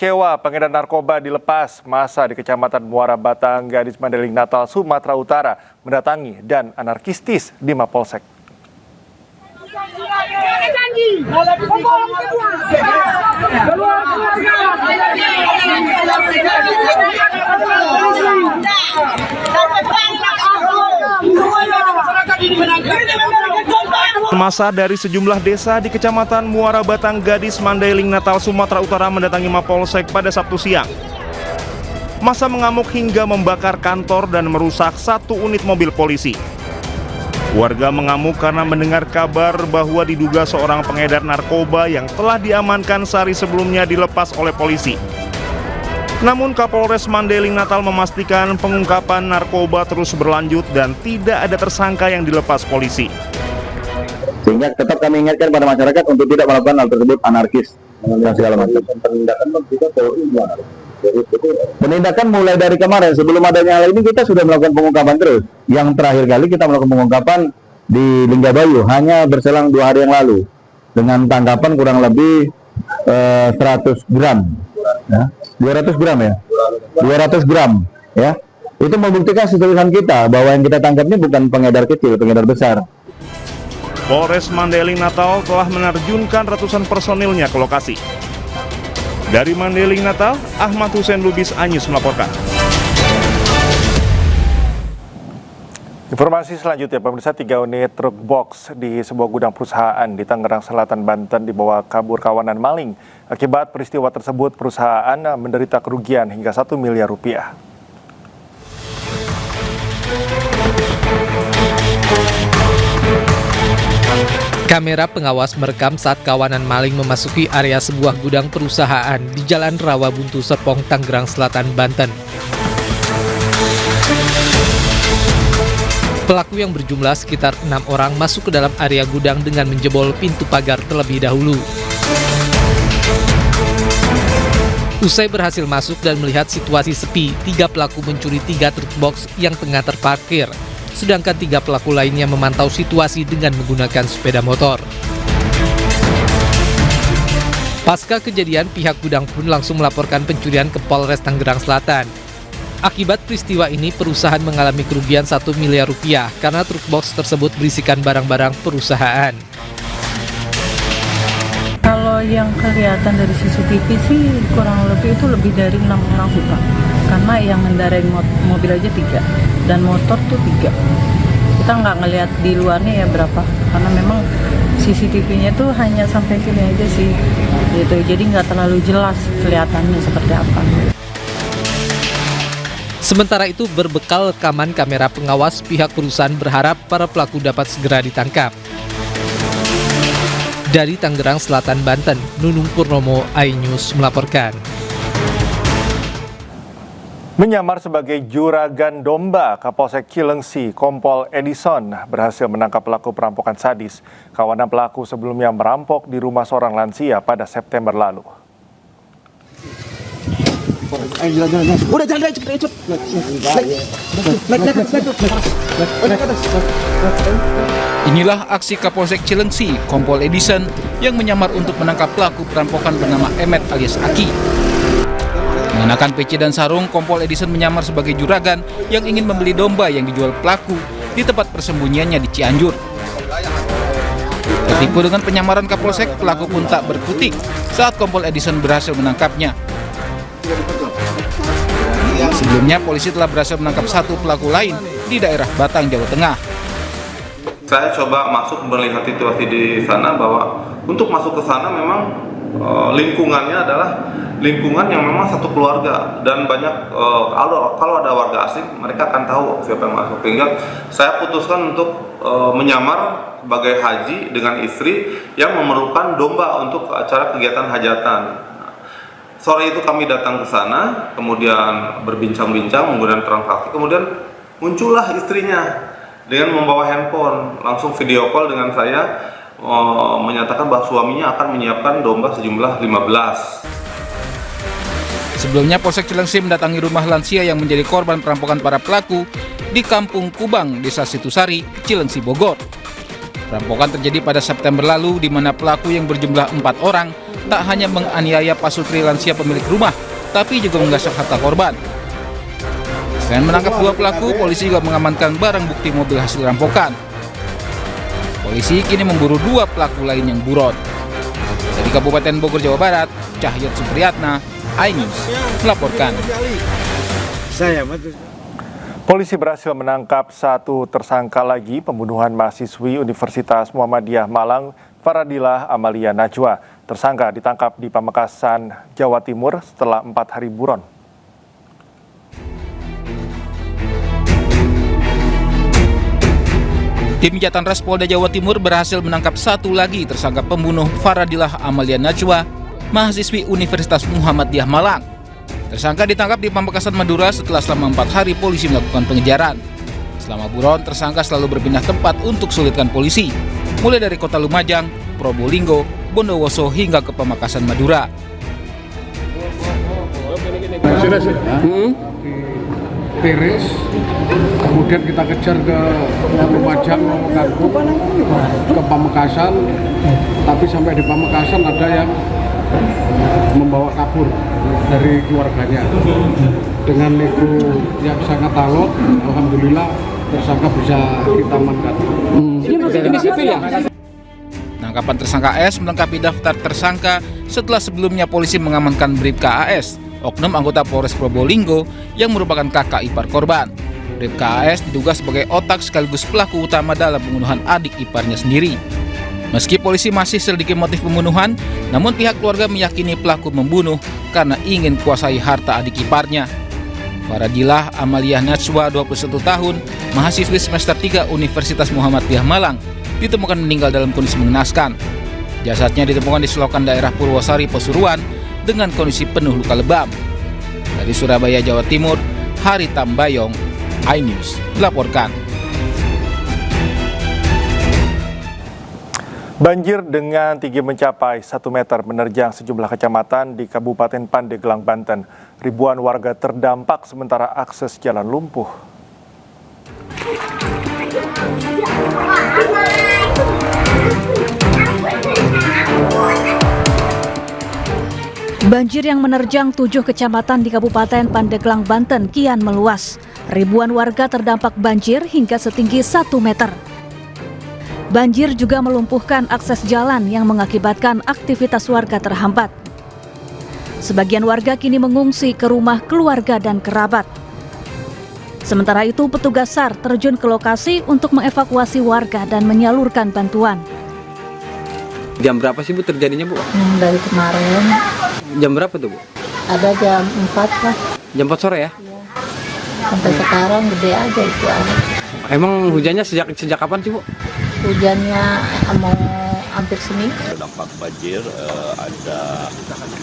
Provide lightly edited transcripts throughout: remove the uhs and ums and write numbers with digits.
kecewa pengedar narkoba dilepas. Massa di Kecamatan Muara Batang, Gadis Mandailing Natal, Sumatera Utara mendatangi dan anarkistis di Mapolsek. Massa dari sejumlah desa di Kecamatan Muara Batang, Gadis Mandailing Natal, Sumatera Utara mendatangi Mapolsek pada Sabtu siang. Massa mengamuk hingga membakar kantor dan merusak satu unit mobil polisi. Warga mengamuk karena mendengar kabar bahwa diduga seorang pengedar narkoba yang telah diamankan sehari sebelumnya dilepas oleh polisi. Namun Kapolres Mandailing Natal memastikan pengungkapan narkoba terus berlanjut dan tidak ada tersangka yang dilepas polisi. Sehingga tetap kami ingatkan pada masyarakat untuk tidak melakukan hal tersebut anarkis dan segala macam. Penindakan mulai dari kemarin sebelum adanya hal ini kita sudah melakukan pengungkapan terus. Yang terakhir kali kita melakukan pengungkapan di Linggabayu hanya berselang 2 hari yang lalu dengan tangkapan kurang lebih 100 gram, ya. 200 gram ya, 200 gram ya. Itu membuktikan keseriusan kita bahwa yang kita tangkap ini bukan pengedar kecil, pengedar besar. Polres Mandailing Natal telah menerjunkan ratusan personilnya ke lokasi. Dari Mandailing Natal, Ahmad Hussein Lubis Anyus melaporkan. Informasi selanjutnya, pemirsa, 3 unit truk box di sebuah gudang perusahaan di Tangerang Selatan, Banten dibawa kabur kawanan maling. Akibat peristiwa tersebut, perusahaan menderita kerugian hingga 1 miliar rupiah. Kamera pengawas merekam saat kawanan maling memasuki area sebuah gudang perusahaan di Jalan Rawabuntu Serpong, Tangerang Selatan, Banten. Pelaku yang berjumlah sekitar 6 orang masuk ke dalam area gudang dengan menjebol pintu pagar terlebih dahulu. Usai berhasil masuk dan melihat situasi sepi, 3 pelaku mencuri 3 truk box yang tengah terparkir. Sedangkan 3 pelaku lainnya memantau situasi dengan menggunakan sepeda motor. Pasca kejadian, pihak gudang pun langsung melaporkan pencurian ke Polres Tangerang Selatan. Akibat peristiwa ini, perusahaan mengalami kerugian 1 miliar rupiah karena truk box tersebut berisikan barang-barang perusahaan. Kalau yang kelihatan dari CCTV sih kurang lebih itu lebih dari 6 orang sih Pak. Karena yang mengendarai mobil aja 3 dan motor tuh 3. Kita nggak ngelihat di luarnya ya berapa, karena memang CCTV-nya tuh hanya sampai sini aja sih, gitu. Jadi nggak terlalu jelas kelihatannya seperti apa. Sementara itu, berbekal rekaman kamera pengawas, pihak perusahaan berharap para pelaku dapat segera ditangkap. Dari Tangerang Selatan, Banten, Nunung Purnomo, iNews melaporkan. Menyamar sebagai juragan domba, Kapolsek Cilengsi, Kompol Edison berhasil menangkap pelaku perampokan sadis. Kawanan pelaku sebelumnya merampok di rumah seorang lansia pada September lalu. Udah jangan cepet. Inilah aksi Kapolsek Cilengsi, Kompol Edison, yang menyamar untuk menangkap pelaku perampokan bernama Emet alias Aki. Mengenakan peci dan sarung, Kompol Edison menyamar sebagai juragan yang ingin membeli domba yang dijual pelaku di tempat persembunyiannya di Cianjur. Tertipu dengan penyamaran Kapolsek, pelaku pun tak berkutik saat Kompol Edison berhasil menangkapnya. Sebelumnya, polisi telah berhasil menangkap 1 pelaku lain di daerah Batang, Jawa Tengah. Saya coba masuk melihat situasi di sana bahwa untuk masuk ke sana memang lingkungannya adalah lingkungan yang memang satu keluarga dan banyak kalau ada warga asing mereka akan tahu siapa yang masuk, sehingga saya putuskan untuk menyamar sebagai haji dengan istri yang memerlukan domba untuk acara kegiatan hajatan. Sore itu kami datang ke sana, kemudian berbincang-bincang menggunakan transaksi, kemudian muncullah istrinya dengan membawa handphone, langsung video call dengan saya, menyatakan bahwa suaminya akan menyiapkan domba sejumlah 15. Sebelumnya, Polsek Cilengsi mendatangi rumah lansia yang menjadi korban perampokan para pelaku di Kampung Kubang, Desa Situsari, Cilengsi, Bogor. Perampokan terjadi pada September lalu di mana pelaku yang berjumlah 4 orang tak hanya menganiaya Pak Sutri lansia pemilik rumah, tapi juga menggasak harta korban. Selain menangkap 2 pelaku, polisi juga mengamankan barang bukti mobil hasil rampokan. Polisi kini memburu 2 pelaku lain yang buron. Dari Kabupaten Bogor, Jawa Barat, Cahyat Supriyatna, iNews melaporkan. Polisi berhasil menangkap 1 tersangka lagi pembunuhan mahasiswi Universitas Muhammadiyah Malang, Faradilah Amalia Najwa. Tersangka ditangkap di Pamekasan, Jawa Timur setelah 4 hari buron. Tim Jatanras Polda Jawa Timur berhasil menangkap 1 lagi tersangka pembunuh Faradilah Amalia Najwa, mahasiswi Universitas Muhammadiyah Malang. Tersangka ditangkap di Pamekasan, Madura setelah selama 4 hari polisi melakukan pengejaran. Selama buron, tersangka selalu berpindah tempat untuk sulitkan polisi, mulai dari kota Lumajang, Probolinggo, Bondowoso hingga ke Pamekasan, Madura. Tiris, kemudian kita kejar ke Lumajang, ke Pamekasan, tapi sampai di Pamekasan ada yang membawa kabur dari keluarganya dengan nego yang sangat alot. Alhamdulillah tersangka bisa kita amankan. Ini sipil ya? Penangkapan tersangka S melengkapi daftar tersangka setelah sebelumnya polisi mengamankan Bribka AS, oknum anggota Polres Probolinggo yang merupakan kakak ipar korban. Bribka AS diduga sebagai otak sekaligus pelaku utama dalam pembunuhan adik iparnya sendiri. Meski polisi masih selidiki motif pembunuhan, namun pihak keluarga meyakini pelaku membunuh karena ingin kuasai harta adik iparnya. Faradilah Amalia Najwa, 21 tahun, mahasiswi semester 3 Universitas Muhammadiyah Malang, ditemukan meninggal dalam kondisi mengenaskan. Jasadnya ditemukan di selokan daerah Purwosari, Pasuruan, dengan kondisi penuh luka lebam. Dari Surabaya, Jawa Timur, Hari Tambayong, iNews melaporkan. Banjir dengan tinggi mencapai 1 meter menerjang sejumlah kecamatan di Kabupaten Pandeglang, Banten. Ribuan warga terdampak sementara akses jalan lumpuh. Banjir yang menerjang 7 kecamatan di Kabupaten Pandeglang, Banten kian meluas. Ribuan warga terdampak banjir hingga setinggi 1 meter. Banjir juga melumpuhkan akses jalan yang mengakibatkan aktivitas warga terhambat. Sebagian warga kini mengungsi ke rumah keluarga dan kerabat. Sementara itu, petugas SAR terjun ke lokasi untuk mengevakuasi warga dan menyalurkan bantuan. Jam berapa sih Bu terjadinya Bu? Dari kemarin Jam berapa tuh Bu? ada jam 4 lah. Jam 4 sore ya? Sampai sekarang gede aja itu air. Emang hujannya sejak kapan sih Bu? Hujannya mau hampir seminggu. Dampak banjir ada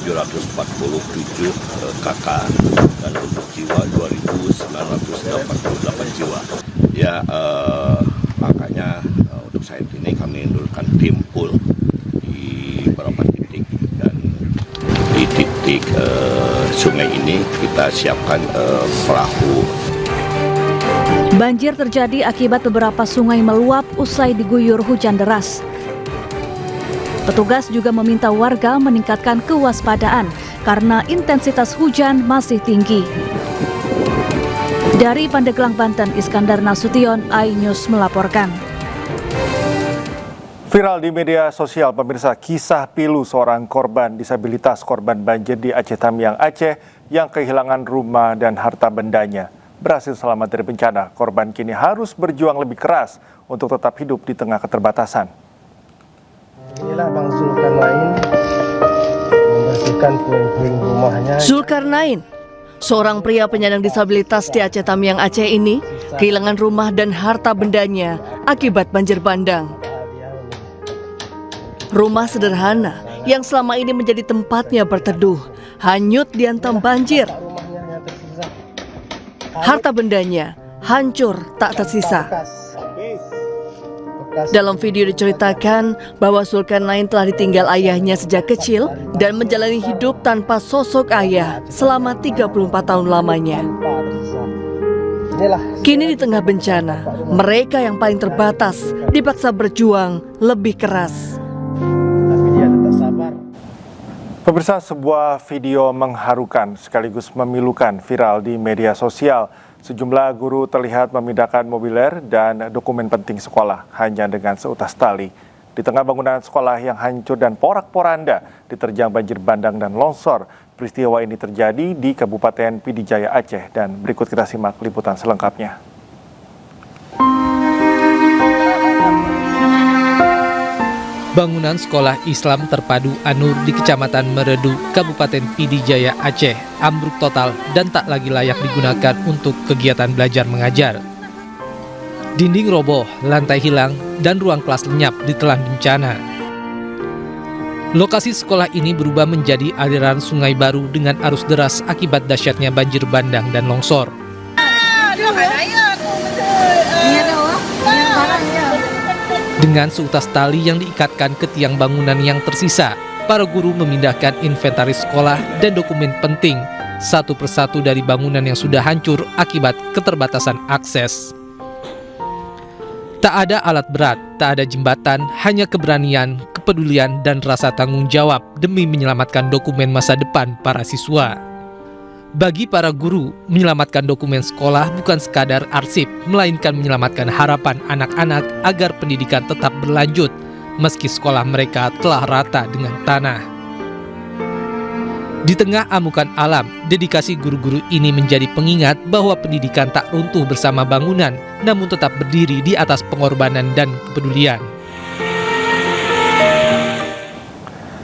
747 kakak dan untuk jiwa 2.988 jiwa. Ya makanya untuk saat ini kami menurunkan tim pool di beberapa titik dan di titik sungai ini kita siapkan perahu. Banjir terjadi akibat beberapa sungai meluap usai diguyur hujan deras. Petugas juga meminta warga meningkatkan kewaspadaan karena intensitas hujan masih tinggi. Dari Pandeglang, Banten, Iskandar Nasution, iNews melaporkan. Viral di media sosial, pemirsa, kisah pilu seorang korban disabilitas korban banjir di Aceh Tamiang, Aceh yang kehilangan rumah dan harta bendanya. Berhasil selamat dari bencana, korban kini harus berjuang lebih keras untuk tetap hidup di tengah keterbatasan. Inilah Bang Zulkarnain membersihkan puing-puing rumahnya. Zulkarnain, seorang pria penyandang disabilitas di Aceh Tamiang, Aceh ini kehilangan rumah dan harta bendanya akibat banjir bandang. Rumah sederhana yang selama ini menjadi tempatnya berteduh hanyut dihantam banjir. Harta bendanya hancur tak tersisa. Dalam video diceritakan bahwa Zulkarnain telah ditinggal ayahnya sejak kecil dan menjalani hidup tanpa sosok ayah selama 34 tahun lamanya. Kini di tengah bencana, mereka yang paling terbatas dipaksa berjuang lebih keras. Tapi dia tetap sabar. Pemirsa, sebuah video mengharukan sekaligus memilukan viral di media sosial. Sejumlah guru terlihat memindahkan mobiler dan dokumen penting sekolah hanya dengan seutas tali. Di tengah bangunan sekolah yang hancur dan porak-poranda diterjang banjir bandang dan longsor, peristiwa ini terjadi di Kabupaten Pidijaya Aceh, dan berikut kita simak liputan selengkapnya. Bangunan sekolah Islam terpadu An-Nur di Kecamatan Meredu, Kabupaten Pidijaya Aceh, ambruk total dan tak lagi layak digunakan untuk kegiatan belajar mengajar. Dinding roboh, lantai hilang, dan ruang kelas lenyap ditelan bencana. Lokasi sekolah ini berubah menjadi aliran sungai baru dengan arus deras akibat dahsyatnya banjir bandang dan longsor. Dengan seutas tali yang diikatkan ke tiang bangunan yang tersisa, para guru memindahkan inventaris sekolah dan dokumen penting satu persatu dari bangunan yang sudah hancur akibat keterbatasan akses. Tak ada alat berat, tak ada jembatan, hanya keberanian, kepedulian, dan rasa tanggung jawab demi menyelamatkan dokumen masa depan para siswa. Bagi para guru, menyelamatkan dokumen sekolah bukan sekadar arsip, melainkan menyelamatkan harapan anak-anak agar pendidikan tetap berlanjut, meski sekolah mereka telah rata dengan tanah. Di tengah amukan alam, dedikasi guru-guru ini menjadi pengingat bahwa pendidikan tak runtuh bersama bangunan, namun tetap berdiri di atas pengorbanan dan kepedulian.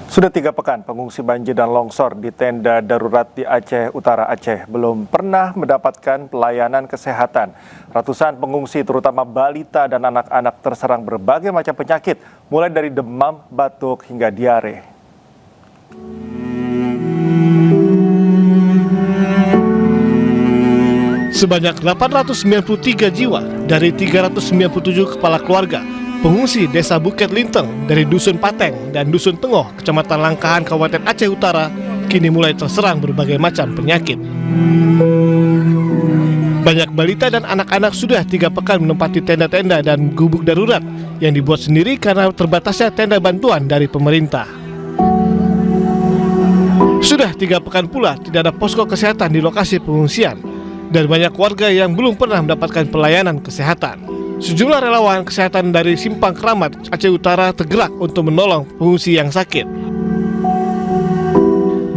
Sudah 3 pekan pengungsi banjir dan longsor di tenda darurat di Aceh Utara Aceh belum pernah mendapatkan pelayanan kesehatan. Ratusan pengungsi terutama balita dan anak-anak terserang berbagai macam penyakit, mulai dari demam, batuk, hingga diare. Sebanyak 893 jiwa dari 397 kepala keluarga pengungsi Desa Bukit Linteng dari Dusun Pateng dan Dusun Tengoh, Kecamatan Langkahan, Kabupaten Aceh Utara, kini mulai terserang berbagai macam penyakit. Banyak balita dan anak-anak sudah 3 pekan menempati tenda-tenda dan gubuk darurat yang dibuat sendiri karena terbatasnya tenda bantuan dari pemerintah. Sudah 3 pekan pula tidak ada posko kesehatan di lokasi pengungsian, dan banyak warga yang belum pernah mendapatkan pelayanan kesehatan. Sejumlah relawan kesehatan dari Simpang Keramat, Aceh Utara tergerak untuk menolong pengungsi yang sakit.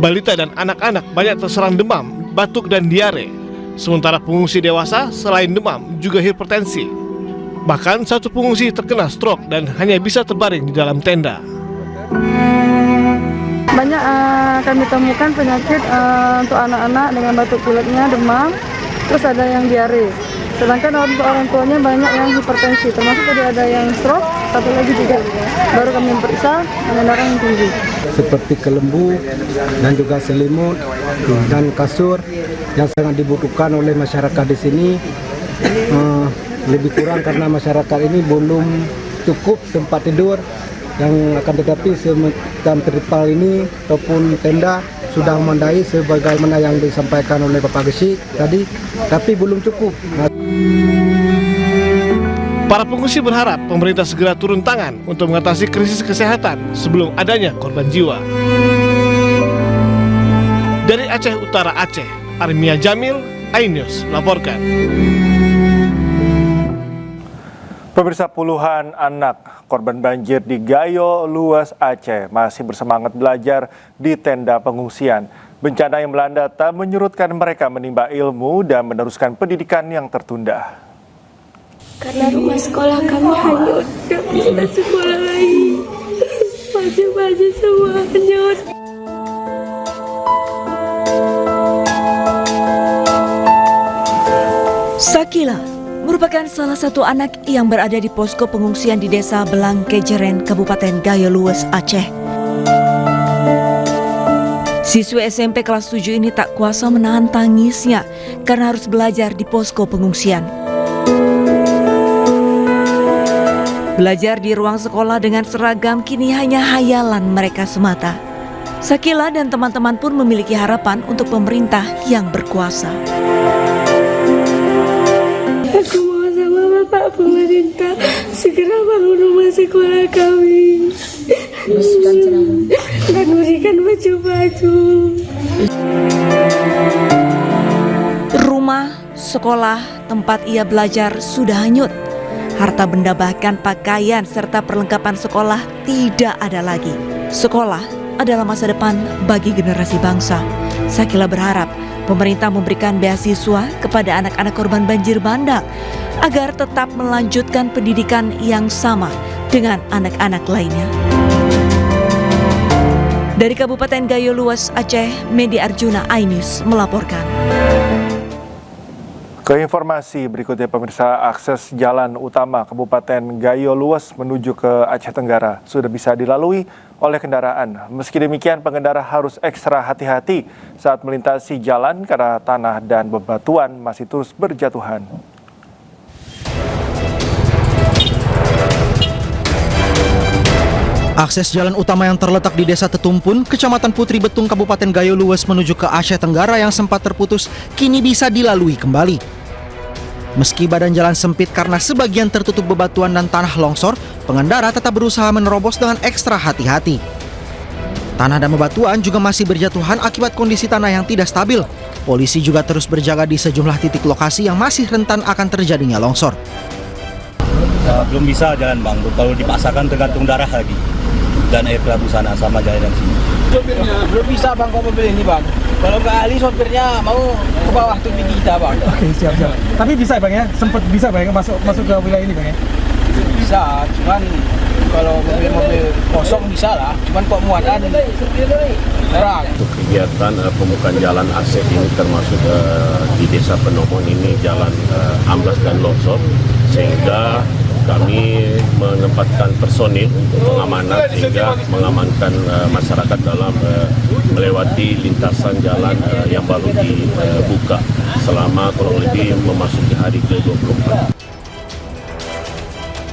Balita dan anak-anak banyak terserang demam, batuk, dan diare. Sementara pengungsi dewasa selain demam juga hipertensi. Bahkan satu pengungsi terkena stroke dan hanya bisa terbaring di dalam tenda. Banyak kami temukan penyakit untuk anak-anak dengan batuk pileknya, demam, terus ada yang diare. Sedangkan untuk orang tuanya banyak yang hipertensi, termasuk tadi ada yang stroke, satu lagi juga baru kami periksa dengan darah yang tinggi. Seperti kelembu dan juga selimut dan kasur yang sangat dibutuhkan oleh masyarakat di sini. Lebih kurang karena masyarakat ini belum cukup tempat tidur, yang akan tetapi semacam terpal ini ataupun tenda sudah memadai sebagaimana yang disampaikan oleh Bapak Gesi tadi, tapi belum cukup. Para pengungsi berharap pemerintah segera turun tangan untuk mengatasi krisis kesehatan sebelum adanya korban jiwa. Dari Aceh Utara Aceh, Armia Jamil, iNews melaporkan. Pemirsa, puluhan anak korban banjir di Gayo Luas Aceh masih bersemangat belajar di tenda pengungsian. Bencana yang melanda tak menyurutkan mereka menimba ilmu dan meneruskan pendidikan yang tertunda. Karena rumah sekolah kami hanyut, tidak bisa sekolah lagi. Baju-baju semua hanyut. Sakila merupakan salah satu anak yang berada di posko pengungsian di Desa Belangkejeren, Kabupaten Gayo Luas, Aceh. Siswa SMP kelas 7 ini tak kuasa menahan tangisnya karena harus belajar di posko pengungsian. Belajar di ruang sekolah dengan seragam kini hanya hayalan mereka semata. Sakila dan teman-teman pun memiliki harapan untuk pemerintah yang berkuasa. Aku mohon sama Bapak pemerintah segera bangun rumah sekolah kami dan berikan baju-baju. Rumah, sekolah, tempat ia belajar sudah hanyut. Harta benda bahkan pakaian serta perlengkapan sekolah tidak ada lagi. Sekolah adalah masa depan bagi generasi bangsa. Sakila berharap pemerintah memberikan beasiswa kepada anak-anak korban banjir bandang agar tetap melanjutkan pendidikan yang sama dengan anak-anak lainnya. Dari Kabupaten Gayo Luas, Aceh, Medi Arjuna, iNews melaporkan. Ke informasi berikutnya pemirsa, akses jalan utama Kabupaten Gayo Luas menuju ke Aceh Tenggara sudah bisa dilalui oleh kendaraan. Meski demikian, pengendara harus ekstra hati-hati saat melintasi jalan karena tanah dan bebatuan masih terus berjatuhan. Akses jalan utama yang terletak di Desa Tetumpun, Kecamatan Putri Betung, Kabupaten Gayo Luas menuju ke Aceh Tenggara yang sempat terputus, kini bisa dilalui kembali. Meski badan jalan sempit karena sebagian tertutup bebatuan dan tanah longsor, pengendara tetap berusaha menerobos dengan ekstra hati-hati. Tanah dan bebatuan juga masih berjatuhan akibat kondisi tanah yang tidak stabil. Polisi juga terus berjaga di sejumlah titik lokasi yang masih rentan akan terjadinya longsor. Belum bisa jalan bang, kalau dipaksakan tergantung darah lagi dan air kelabu sana sama jalan sini. Sopirnya belum bisa bang kok mobil ini bang. Kalau nggak ahli sopirnya mau ke bawah tuh kita bang. Oke siap. Tapi bisa bang ya, sempat bisa bang ya masuk ke wilayah ini bang ya. Bisa, cuman kalau mobil kosong bisa lah. Cuman kok muatan kurang. Untuk kegiatan pembukaan jalan akses ini termasuk di Desa Penomon ini jalan amblas dan longsor, sehingga kami menempatkan personil untuk pengamanan sehingga mengamankan masyarakat dalam melewati lintasan jalan yang baru dibuka selama kurang lebih memasuki hari ke-24.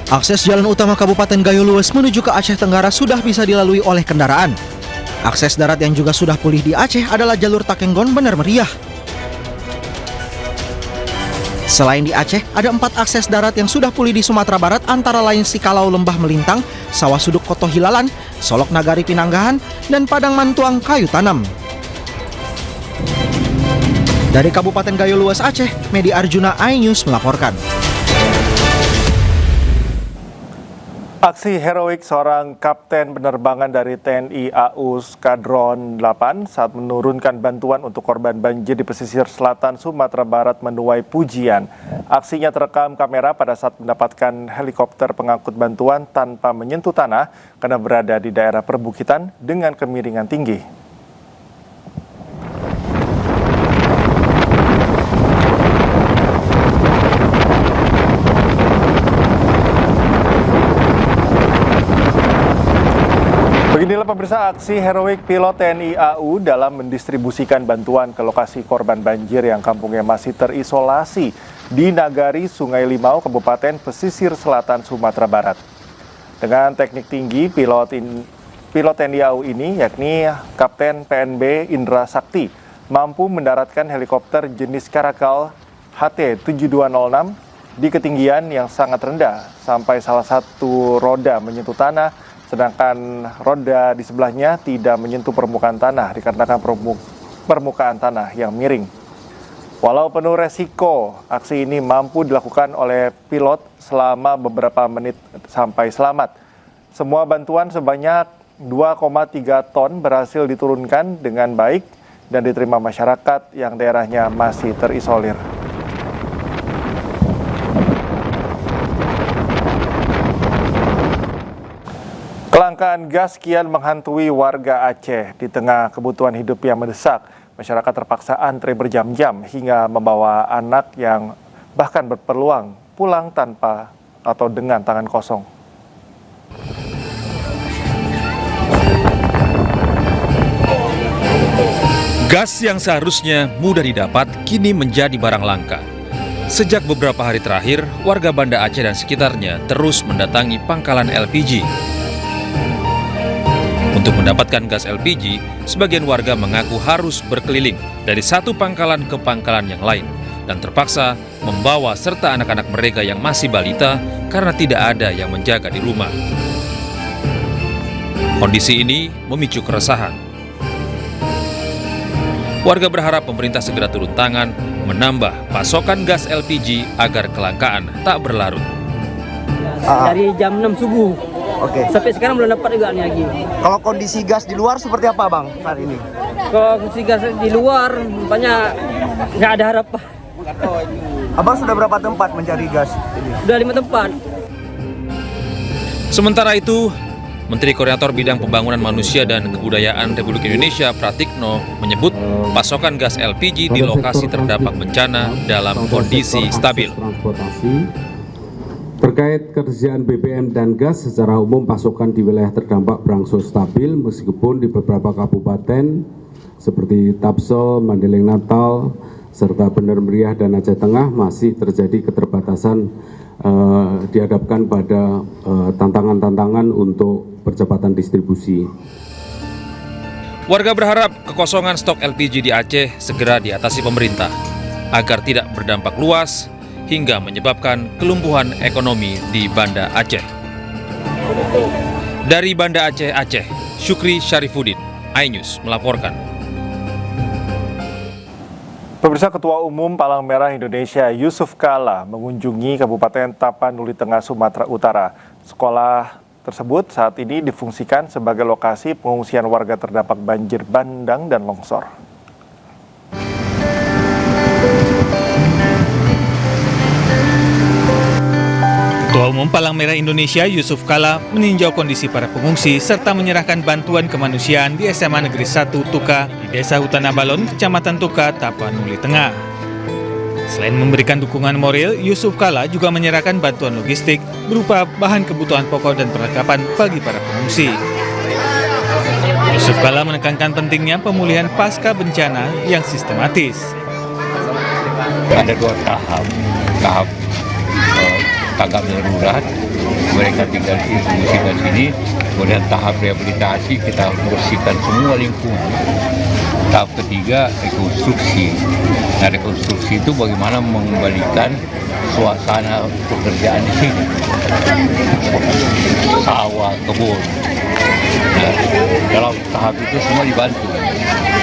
Akses jalan utama Kabupaten Gayo Luas menuju ke Aceh Tenggara sudah bisa dilalui oleh kendaraan. Akses darat yang juga sudah pulih di Aceh adalah jalur Takenggon Benar Meriah. Selain di Aceh, ada 4 akses darat yang sudah pulih di Sumatera Barat, antara lain Sikalau Lembah Melintang, Sawah Suduk Koto Hilalan, Solok Nagari Pinanggahan, dan Padang Mantuang Kayu Tanam. Dari Kabupaten Gayo Luas Aceh, Medi Arjuna, iNews melaporkan. Aksi heroik seorang kapten penerbangan dari TNI AU Skadron 8 saat menurunkan bantuan untuk korban banjir di pesisir selatan Sumatera Barat menuai pujian. Aksinya terekam kamera pada saat mendapatkan helikopter pengangkut bantuan tanpa menyentuh tanah karena berada di daerah perbukitan dengan kemiringan tinggi. Beginilah pemirsa aksi heroik pilot TNI AU dalam mendistribusikan bantuan ke lokasi korban banjir yang kampungnya masih terisolasi di Nagari Sungai Limau, Kabupaten Pesisir Selatan Sumatera Barat. Dengan teknik tinggi, pilot TNI AU ini, yakni Kapten PNB Indra Sakti, mampu mendaratkan helikopter jenis Caracal HT-7206 di ketinggian yang sangat rendah sampai salah satu roda menyentuh tanah, sedangkan roda di sebelahnya tidak menyentuh permukaan tanah dikarenakan permukaan tanah yang miring. Walau penuh resiko, aksi ini mampu dilakukan oleh pilot selama beberapa menit sampai selamat. Semua bantuan sebanyak 2,3 ton berhasil diturunkan dengan baik dan diterima masyarakat yang daerahnya masih terisolir. Kelangkaan gas kian menghantui warga Aceh. Di tengah kebutuhan hidup yang mendesak, masyarakat terpaksa antre berjam-jam hingga membawa anak yang bahkan berpeluang pulang tanpa atau dengan tangan kosong. Gas yang seharusnya mudah didapat kini menjadi barang langka. Sejak beberapa hari terakhir, warga Banda Aceh dan sekitarnya terus mendatangi pangkalan LPG. Untuk mendapatkan gas LPG, sebagian warga mengaku harus berkeliling dari satu pangkalan ke pangkalan yang lain. dan terpaksa membawa serta anak-anak mereka yang masih balita karena tidak ada yang menjaga di rumah. Kondisi ini memicu keresahan. Warga berharap pemerintah segera turun tangan menambah pasokan gas LPG agar kelangkaan tak berlarut. Dari jam 6 subuh. Oke. Sampai sekarang belum dapat juga nih lagi. Kalau kondisi gas di luar seperti apa, Bang, saat ini? Kalau kondisi gas di luar banyak nggak ada harapan. Abang sudah berapa tempat mencari gas? Sudah 5 tempat. Sementara itu, Menteri Koordinator Bidang Pembangunan Manusia dan Kebudayaan Republik Indonesia Pratikno menyebut pasokan gas LPG di lokasi terdampak bencana dalam kondisi stabil. Terkait ketersediaan BBM dan gas, secara umum pasokan di wilayah terdampak berangsur stabil meskipun di beberapa kabupaten seperti Tapsel, Mandailing Natal, serta Bener Meriah dan Aceh Tengah masih terjadi keterbatasan dihadapkan pada tantangan-tantangan untuk percepatan distribusi. Warga berharap kekosongan stok LPG di Aceh segera diatasi pemerintah agar tidak berdampak luas hingga menyebabkan kelumpuhan ekonomi di Banda Aceh. Dari Banda Aceh, Syukri Syarifuddin, iNews melaporkan. Pemirsa, Ketua Umum Palang Merah Indonesia Yusuf Kala mengunjungi Kabupaten Tapanuli Tengah, Sumatera Utara. Sekolah tersebut saat ini difungsikan sebagai lokasi pengungsian warga terdampak banjir bandang dan longsor. Ketua Umum Palang Merah Indonesia Yusuf Kala meninjau kondisi para pengungsi serta menyerahkan bantuan kemanusiaan di SMA Negeri 1 Tuka di Desa Hutan Abalon, Kecamatan Tuka, Tapanuli Tengah. Selain memberikan dukungan moral, Yusuf Kala juga menyerahkan bantuan logistik berupa bahan kebutuhan pokok dan perlengkapan bagi para pengungsi. Yusuf Kala menekankan pentingnya pemulihan pasca bencana yang sistematis. Ada 2 tahap. Tahap tanggap darurat, mereka tinggal di sini, kemudian tahap rehabilitasi, kita bersihkan semua lingkungan. Tahap ketiga, rekonstruksi. Nah, rekonstruksi itu bagaimana mengembalikan suasana pekerjaan di sini, sawah, kebun. Nah, dalam tahap itu semua dibantu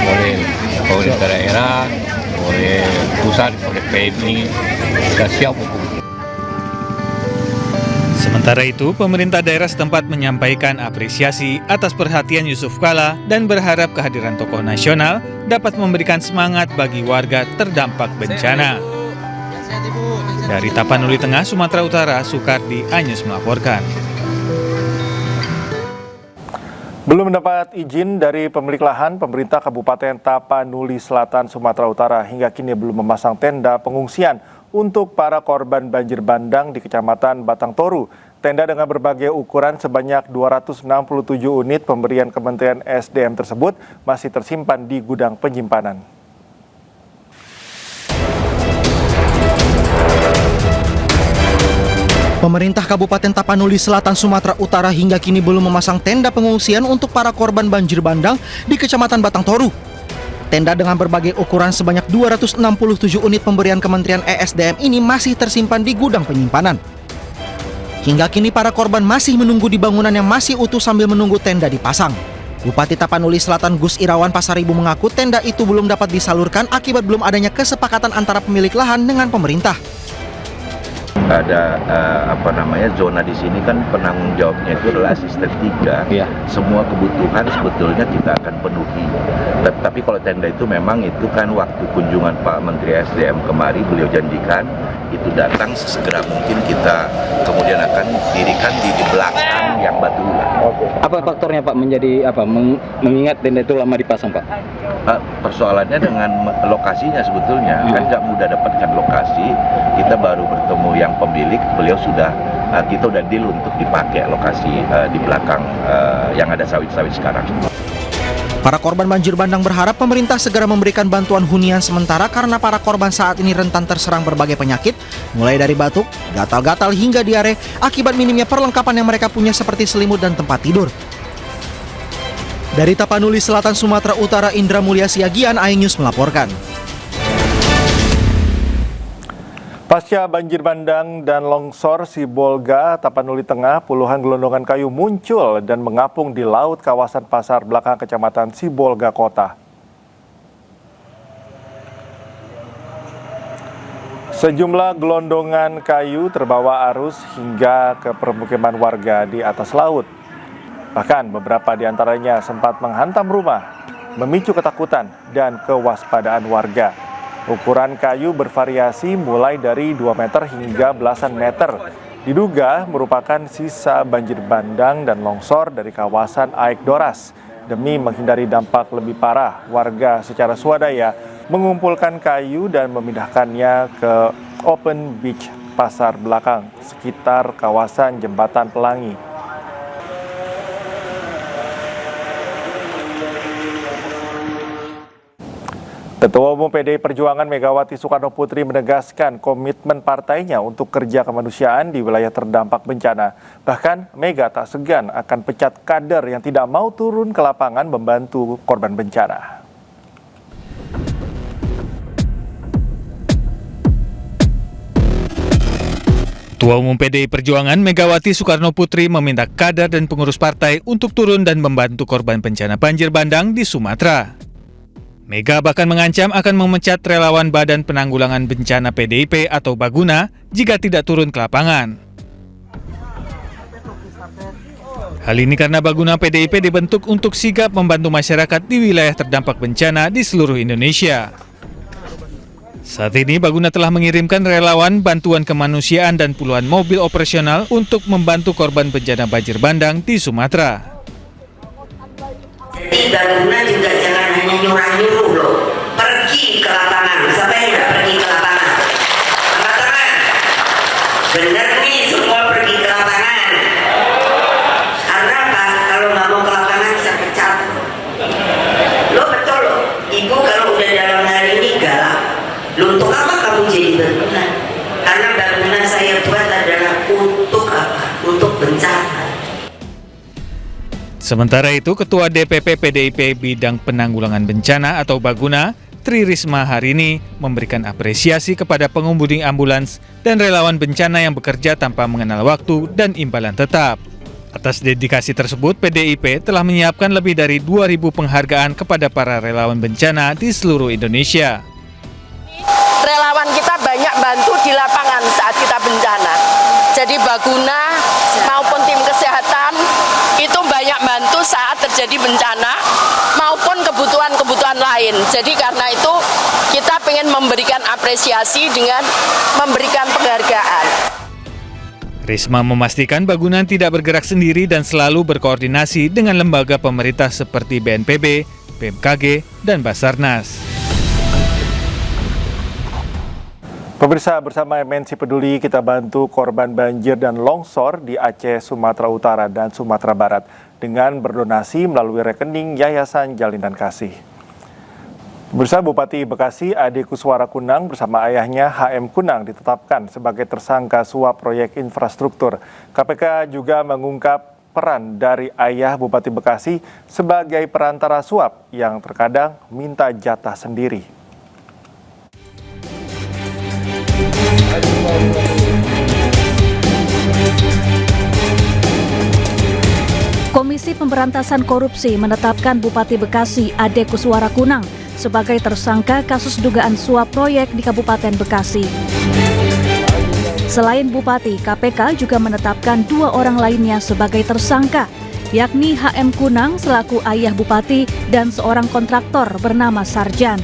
oleh pemerintah daerah, oleh pusat, oleh PMI, kita siap untuk. Sementara itu, pemerintah daerah setempat menyampaikan apresiasi atas perhatian Yusuf Kala dan berharap kehadiran tokoh nasional dapat memberikan semangat bagi warga terdampak bencana. Dari Tapanuli Tengah, Sumatera Utara, Sukardi, iNews melaporkan. Belum mendapat izin dari pemilik lahan, pemerintah Kabupaten Tapanuli Selatan, Sumatera Utara hingga kini belum memasang tenda pengungsian untuk para korban banjir bandang di Kecamatan Batang Toru. Tenda dengan berbagai ukuran sebanyak 267 unit pemberian Kementerian SDM tersebut masih tersimpan di gudang penyimpanan. Pemerintah Kabupaten Tapanuli Selatan, Sumatera Utara hingga kini belum memasang tenda pengungsian untuk para korban banjir bandang di Kecamatan Batang Toru. Tenda dengan berbagai ukuran sebanyak 267 unit pemberian Kementerian ESDM ini masih tersimpan di gudang penyimpanan. Hingga kini para korban masih menunggu di bangunan yang masih utuh sambil menunggu tenda dipasang. Bupati Tapanuli Selatan Gus Irawan Pasaribu mengaku tenda itu belum dapat disalurkan akibat belum adanya kesepakatan antara pemilik lahan dengan pemerintah. Ada zona di sini kan penanggung jawabnya itu adalah asisten 3. Ya. Semua kebutuhan sebetulnya kita akan penuhi. Tapi kalau tenda itu memang itu kan waktu kunjungan Pak Menteri SDM kemari beliau janjikan itu datang sesegera mungkin kita kemudian akan dirikan di belakang yang batu ulang. Apa faktornya Pak menjadi mengingat tenda itu lama dipasang Pak? Persoalannya dengan lokasinya sebetulnya kan nggak mudah dapatkan lokasi. Kita baru bertemu yang pemilik, beliau kita udah deal untuk dipakai lokasi di belakang yang ada sawit-sawit sekarang. Para korban banjir bandang berharap pemerintah segera memberikan bantuan hunian sementara karena para korban saat ini rentan terserang berbagai penyakit, mulai dari batuk, gatal-gatal hingga diare akibat minimnya perlengkapan yang mereka punya seperti selimut dan tempat tidur. Dari Tapanuli Selatan, Sumatera Utara, Indra Mulia Siagian, iNews melaporkan. Pasca banjir bandang dan longsor Sibolga, Tapanuli Tengah, puluhan gelondongan kayu muncul dan mengapung di laut kawasan Pasar Belakang Kecamatan Sibolga Kota. Sejumlah gelondongan kayu terbawa arus hingga ke permukiman warga di atas laut. Bahkan beberapa di antaranya sempat menghantam rumah, memicu ketakutan dan kewaspadaan warga. Ukuran kayu bervariasi mulai dari 2 meter hingga belasan meter. Diduga merupakan sisa banjir bandang dan longsor dari kawasan Aik Doras. Demi menghindari dampak lebih parah, warga secara swadaya mengumpulkan kayu dan memindahkannya ke Open Beach Pasar Belakang sekitar kawasan Jembatan Pelangi. Ketua Umum PDI Perjuangan Megawati Soekarnoputri menegaskan komitmen partainya untuk kerja kemanusiaan di wilayah terdampak bencana. Bahkan Mega tak segan akan pecat kader yang tidak mau turun ke lapangan membantu korban bencana. Ketua Umum PDI Perjuangan Megawati Soekarnoputri meminta kader dan pengurus partai untuk turun dan membantu korban bencana banjir bandang di Sumatera. Mega bahkan mengancam akan memecat relawan Badan Penanggulangan Bencana PDIP atau Baguna jika tidak turun ke lapangan. Hal ini karena Baguna PDIP dibentuk untuk sigap membantu masyarakat di wilayah terdampak bencana di seluruh Indonesia. Saat ini Baguna telah mengirimkan relawan bantuan kemanusiaan dan puluhan mobil operasional untuk membantu korban bencana banjir bandang di Sumatera. Jadi Baguna juga jangan hanya nyuruh-nyuruh loh, pergi ke lapangan. Siapa yang nggak pergi ke lapangan? Angkat tangan. Bener nih semua pergi ke lapangan. Karena apa? Kalau nggak mau ke lapangan bisa pecat. Lo betul lo. Ibu kalau udah dalam hari ini galak. Lo untuk apa kamu jadi Baguna? Karena Baguna saya buat adalah untuk apa? Untuk bencana. Sementara itu, Ketua DPP PDIP Bidang Penanggulangan Bencana atau Baguna, Tri Risma hari ini memberikan apresiasi kepada pengemudi ambulans dan relawan bencana yang bekerja tanpa mengenal waktu dan imbalan tetap. Atas dedikasi tersebut, PDIP telah menyiapkan lebih dari 2.000 penghargaan kepada para relawan bencana di seluruh Indonesia. Relawan kita banyak bantu di lapangan saat kita bencana. Jadi Baguna maupun tim kesehatan itu banyak bantu saat terjadi bencana maupun kebutuhan-kebutuhan lain. Jadi karena itu kita ingin memberikan apresiasi dengan memberikan penghargaan. Risma memastikan Baguna tidak bergerak sendiri dan selalu berkoordinasi dengan lembaga pemerintah seperti BNPB, BMKG, dan Basarnas. Pemirsa, bersama MNC Peduli kita bantu korban banjir dan longsor di Aceh, Sumatera Utara, dan Sumatera Barat dengan berdonasi melalui rekening Yayasan Jalinan Kasih. Pemirsa, Bupati Bekasi Ade Kuswara Kunang bersama ayahnya HM Kunang ditetapkan sebagai tersangka suap proyek infrastruktur. KPK juga mengungkap peran dari ayah Bupati Bekasi sebagai perantara suap yang terkadang minta jatah sendiri. Komisi Pemberantasan Korupsi menetapkan Bupati Bekasi Ade Kuswara Kunang sebagai tersangka kasus dugaan suap proyek di Kabupaten Bekasi. Selain Bupati, KPK juga menetapkan 2 orang lainnya sebagai tersangka, yakni HM Kunang selaku ayah Bupati dan seorang kontraktor bernama Sarjan.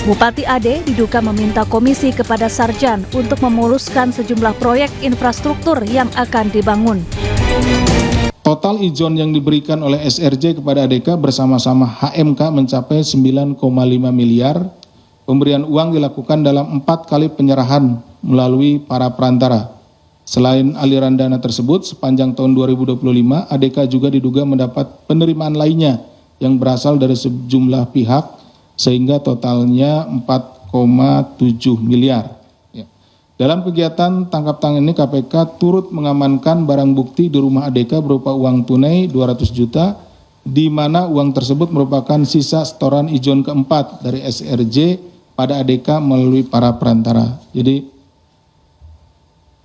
Bupati Ade diduga meminta komisi kepada Sarjan untuk memuluskan sejumlah proyek infrastruktur yang akan dibangun. Total ijon yang diberikan oleh SRJ kepada ADK bersama-sama HMK mencapai 9,5 miliar. Pemberian uang dilakukan dalam 4 kali penyerahan melalui para perantara. Selain aliran dana tersebut, sepanjang tahun 2025, ADK juga diduga mendapat penerimaan lainnya yang berasal dari sejumlah pihak, sehingga totalnya 4,7 miliar. Dalam kegiatan tangkap tangan ini KPK turut mengamankan barang bukti di rumah ADK berupa uang tunai 200 juta, di mana uang tersebut merupakan sisa setoran ijon keempat dari SRJ pada ADK melalui para perantara. Jadi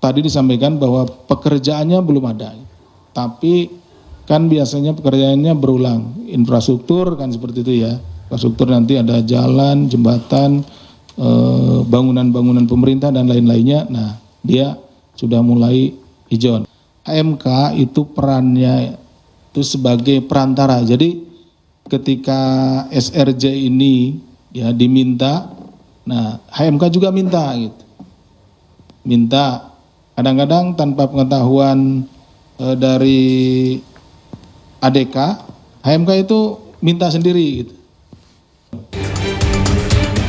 tadi disampaikan bahwa pekerjaannya belum ada, tapi kan biasanya pekerjaannya berulang. Infrastruktur kan seperti itu ya. Infrastruktur nanti ada jalan, jembatan, bangunan-bangunan pemerintah dan lain-lainnya. Nah, dia sudah mulai hijau. HMK itu perannya itu sebagai perantara. Jadi ketika SRJ ini ya diminta, nah HMK juga minta gitu. Minta kadang-kadang tanpa pengetahuan dari ADK, HMK itu minta sendiri gitu.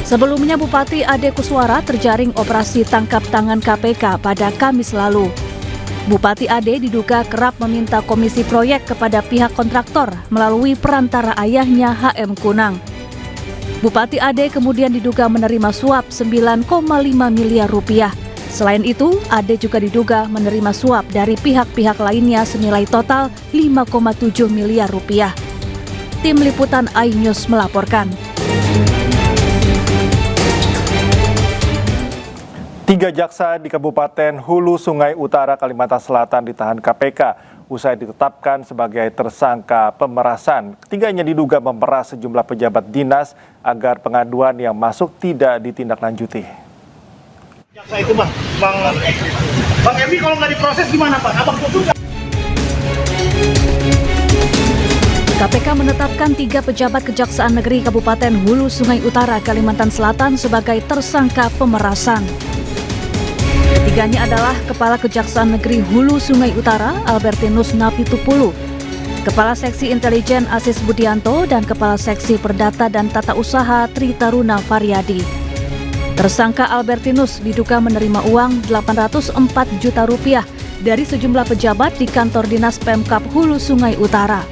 Sebelumnya Bupati Ade Kuswara terjaring operasi tangkap tangan KPK pada Kamis lalu. Bupati Ade diduga kerap meminta komisi proyek kepada pihak kontraktor melalui perantara ayahnya HM Kunang. Bupati Ade kemudian diduga menerima suap 9,5 miliar rupiah. Selain itu, Ade juga diduga menerima suap dari pihak-pihak lainnya senilai total 5,7 miliar rupiah. Tim Liputan iNews melaporkan. 3 jaksa di Kabupaten Hulu Sungai Utara, Kalimantan Selatan ditahan KPK usai ditetapkan sebagai tersangka pemerasan. Ketiganya diduga memeras sejumlah pejabat dinas agar pengaduan yang masuk tidak ditindaklanjuti. Jaksa itu Bang Emi kalau nggak diproses gimana Pak? Abang juga. KPK menetapkan 3 pejabat Kejaksaan Negeri Kabupaten Hulu Sungai Utara, Kalimantan Selatan sebagai tersangka pemerasan. Ketiganya adalah Kepala Kejaksaan Negeri Hulu Sungai Utara, Albertinus Napitupulu, Kepala Seksi Intelijen Asis Budianto, dan Kepala Seksi Perdata dan Tata Usaha Tri Taruna Variadi. Tersangka Albertinus diduga menerima uang 804 juta rupiah dari sejumlah pejabat di kantor dinas Pemkab Hulu Sungai Utara.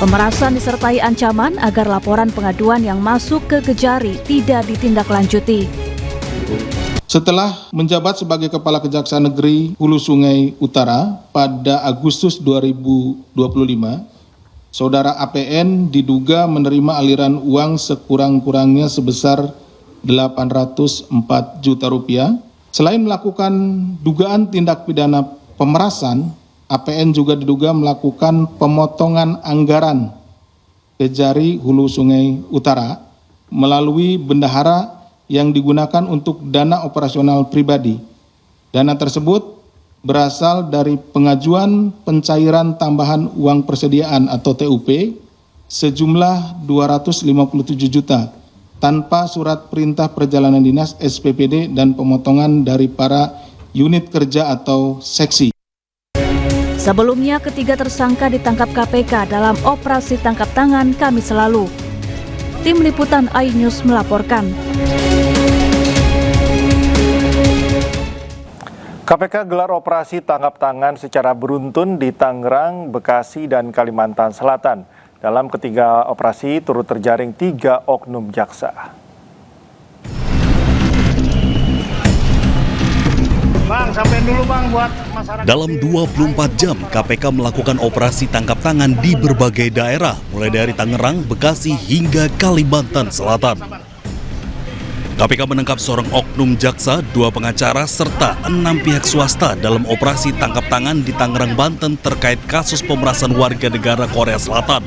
Pemerasan disertai ancaman agar laporan pengaduan yang masuk ke Kejari tidak ditindaklanjuti. Setelah menjabat sebagai Kepala Kejaksaan Negeri Hulu Sungai Utara pada Agustus 2025, Saudara APN diduga menerima aliran uang sekurang-kurangnya sebesar 804 juta rupiah. Selain melakukan dugaan tindak pidana pemerasan, APN juga diduga melakukan pemotongan anggaran Kejari Hulu Sungai Utara melalui bendahara yang digunakan untuk dana operasional pribadi. Dana tersebut berasal dari pengajuan pencairan tambahan uang persediaan atau TUP sejumlah 257 juta tanpa surat perintah perjalanan dinas SPPD dan pemotongan dari para unit kerja atau seksi. Sebelumnya, ketiga tersangka ditangkap KPK dalam operasi tangkap tangan Kamis lalu. Tim Liputan iNews melaporkan. KPK gelar operasi tangkap tangan secara beruntun di Tangerang, Bekasi, dan Kalimantan Selatan. Dalam ketiga operasi turut terjaring 3 oknum jaksa. Bang, sampein dulu Bang buat masyarakat. Dalam 24 jam, KPK melakukan operasi tangkap tangan di berbagai daerah, mulai dari Tangerang, Bekasi, hingga Kalimantan Selatan. KPK menangkap seorang oknum jaksa, 2 pengacara, serta 6 pihak swasta dalam operasi tangkap tangan di Tangerang, Banten terkait kasus pemerasan warga negara Korea Selatan.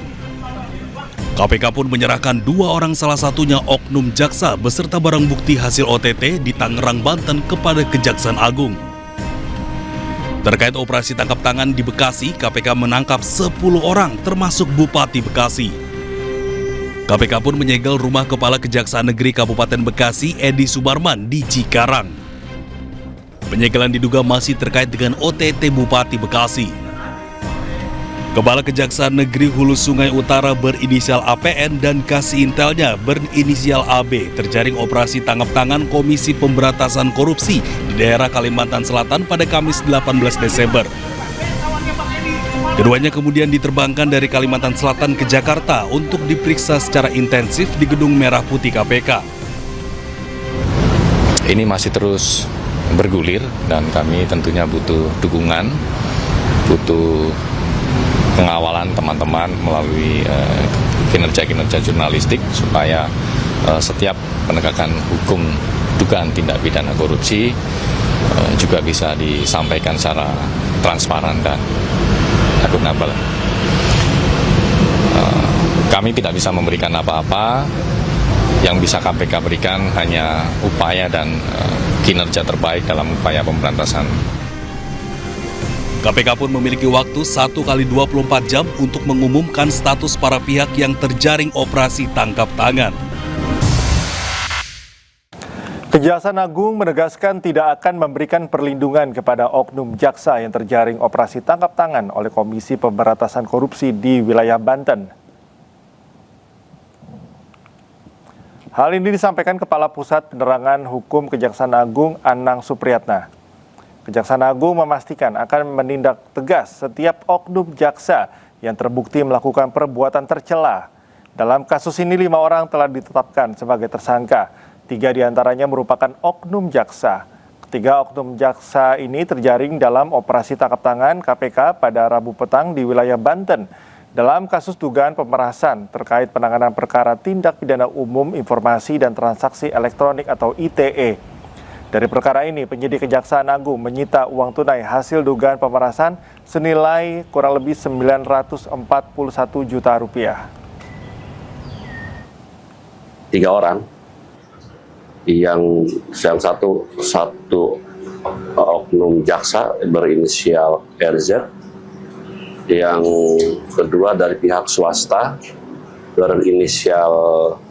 KPK pun menyerahkan 2 orang, salah satunya oknum jaksa beserta barang bukti hasil OTT di Tangerang, Banten kepada Kejaksaan Agung. Terkait operasi tangkap tangan di Bekasi, KPK menangkap 10 orang termasuk Bupati Bekasi. KPK pun menyegel rumah Kepala Kejaksaan Negeri Kabupaten Bekasi, Edi Subarman, di Cikarang. Penyegelan diduga masih terkait dengan OTT Bupati Bekasi. Kepala Kejaksaan Negeri Hulu Sungai Utara berinisial APN dan kasih intelnya berinisial AB terjaring operasi tangkap tangan Komisi Pemberantasan Korupsi di daerah Kalimantan Selatan pada Kamis 18 Desember. Keduanya kemudian diterbangkan dari Kalimantan Selatan ke Jakarta untuk diperiksa secara intensif di Gedung Merah Putih KPK. Ini masih terus bergulir dan kami tentunya butuh dukungan, butuh pengawalan teman-teman melalui kinerja-kinerja jurnalistik supaya setiap penegakan hukum dugaan tindak pidana korupsi juga bisa disampaikan secara transparan dan akuntabel. Kami tidak bisa memberikan apa-apa, yang bisa KPK berikan hanya upaya dan kinerja terbaik dalam upaya pemberantasan. KPK pun memiliki waktu 1 kali 24 jam untuk mengumumkan status para pihak yang terjaring operasi tangkap tangan. Kejaksaan Agung menegaskan tidak akan memberikan perlindungan kepada oknum jaksa yang terjaring operasi tangkap tangan oleh Komisi Pemberantasan Korupsi di wilayah Banten. Hal ini disampaikan Kepala Pusat Penerangan Hukum Kejaksaan Agung Anang Supriyatna. Kejaksaan Agung memastikan akan menindak tegas setiap oknum jaksa yang terbukti melakukan perbuatan tercela. Dalam kasus ini 5 orang telah ditetapkan sebagai tersangka. 3 diantaranya merupakan oknum jaksa. Ketiga oknum jaksa ini terjaring dalam operasi tangkap tangan KPK pada Rabu petang di wilayah Banten dalam kasus dugaan pemerasan terkait penanganan perkara tindak pidana umum informasi dan transaksi elektronik atau ITE. Dari perkara ini, penyidik Kejaksaan Agung menyita uang tunai hasil dugaan pemerasan senilai kurang lebih 941 juta rupiah. 3 orang, yang satu oknum jaksa berinisial RZ, yang kedua dari pihak swasta berinisial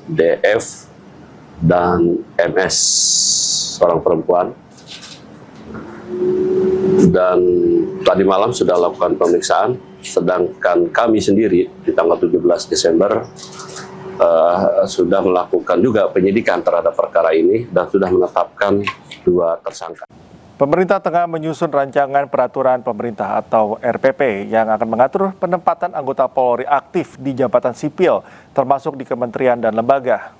DF dan MS, seorang perempuan. Dan tadi malam sudah lakukan pemeriksaan, sedangkan kami sendiri di tanggal 17 Desember sudah melakukan juga penyidikan terhadap perkara ini dan sudah menetapkan 2 tersangka. Pemerintah tengah menyusun rancangan peraturan pemerintah atau RPP yang akan mengatur penempatan anggota Polri aktif di jabatan sipil, termasuk di kementerian dan lembaga.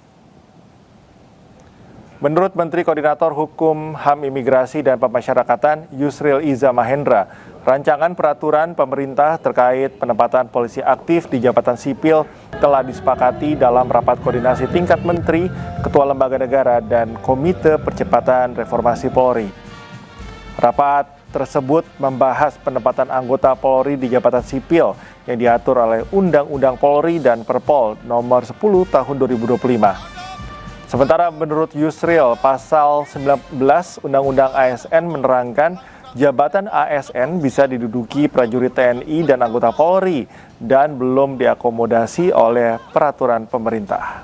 Menurut Menteri Koordinator Hukum, HAM, Imigrasi, dan Pemasyarakatan Yusril Iza Mahendra, rancangan peraturan pemerintah terkait penempatan polisi aktif di jabatan sipil telah disepakati dalam rapat koordinasi tingkat menteri, ketua lembaga negara, dan Komite Percepatan Reformasi Polri. Rapat tersebut membahas penempatan anggota Polri di jabatan sipil yang diatur oleh Undang-Undang Polri dan Perpol nomor 10 tahun 2025. Sementara menurut Yusril, pasal 19 Undang-Undang ASN menerangkan jabatan ASN bisa diduduki prajurit TNI dan anggota Polri dan belum diakomodasi oleh peraturan pemerintah.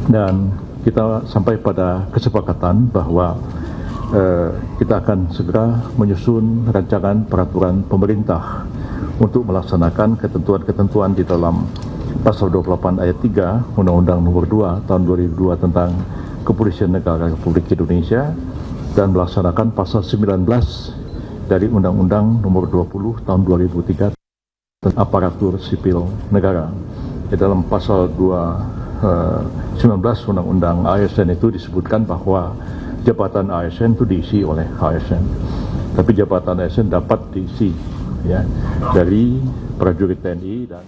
Dan kita sampai pada kesepakatan bahwa kita akan segera menyusun rancangan peraturan pemerintah untuk melaksanakan ketentuan-ketentuan di dalam Pasal 28 ayat 3 Undang-Undang Nomor 2 Tahun 2002 tentang Kepolisian Negara Republik Indonesia dan melaksanakan Pasal 19 dari Undang-Undang Nomor 20 Tahun 2003 tentang Aparatur Sipil Negara. Di dalam Pasal 19 Undang-Undang ASN itu disebutkan bahwa jabatan ASN itu diisi oleh ASN, tapi jabatan ASN dapat diisi dari prajurit TNI. Dan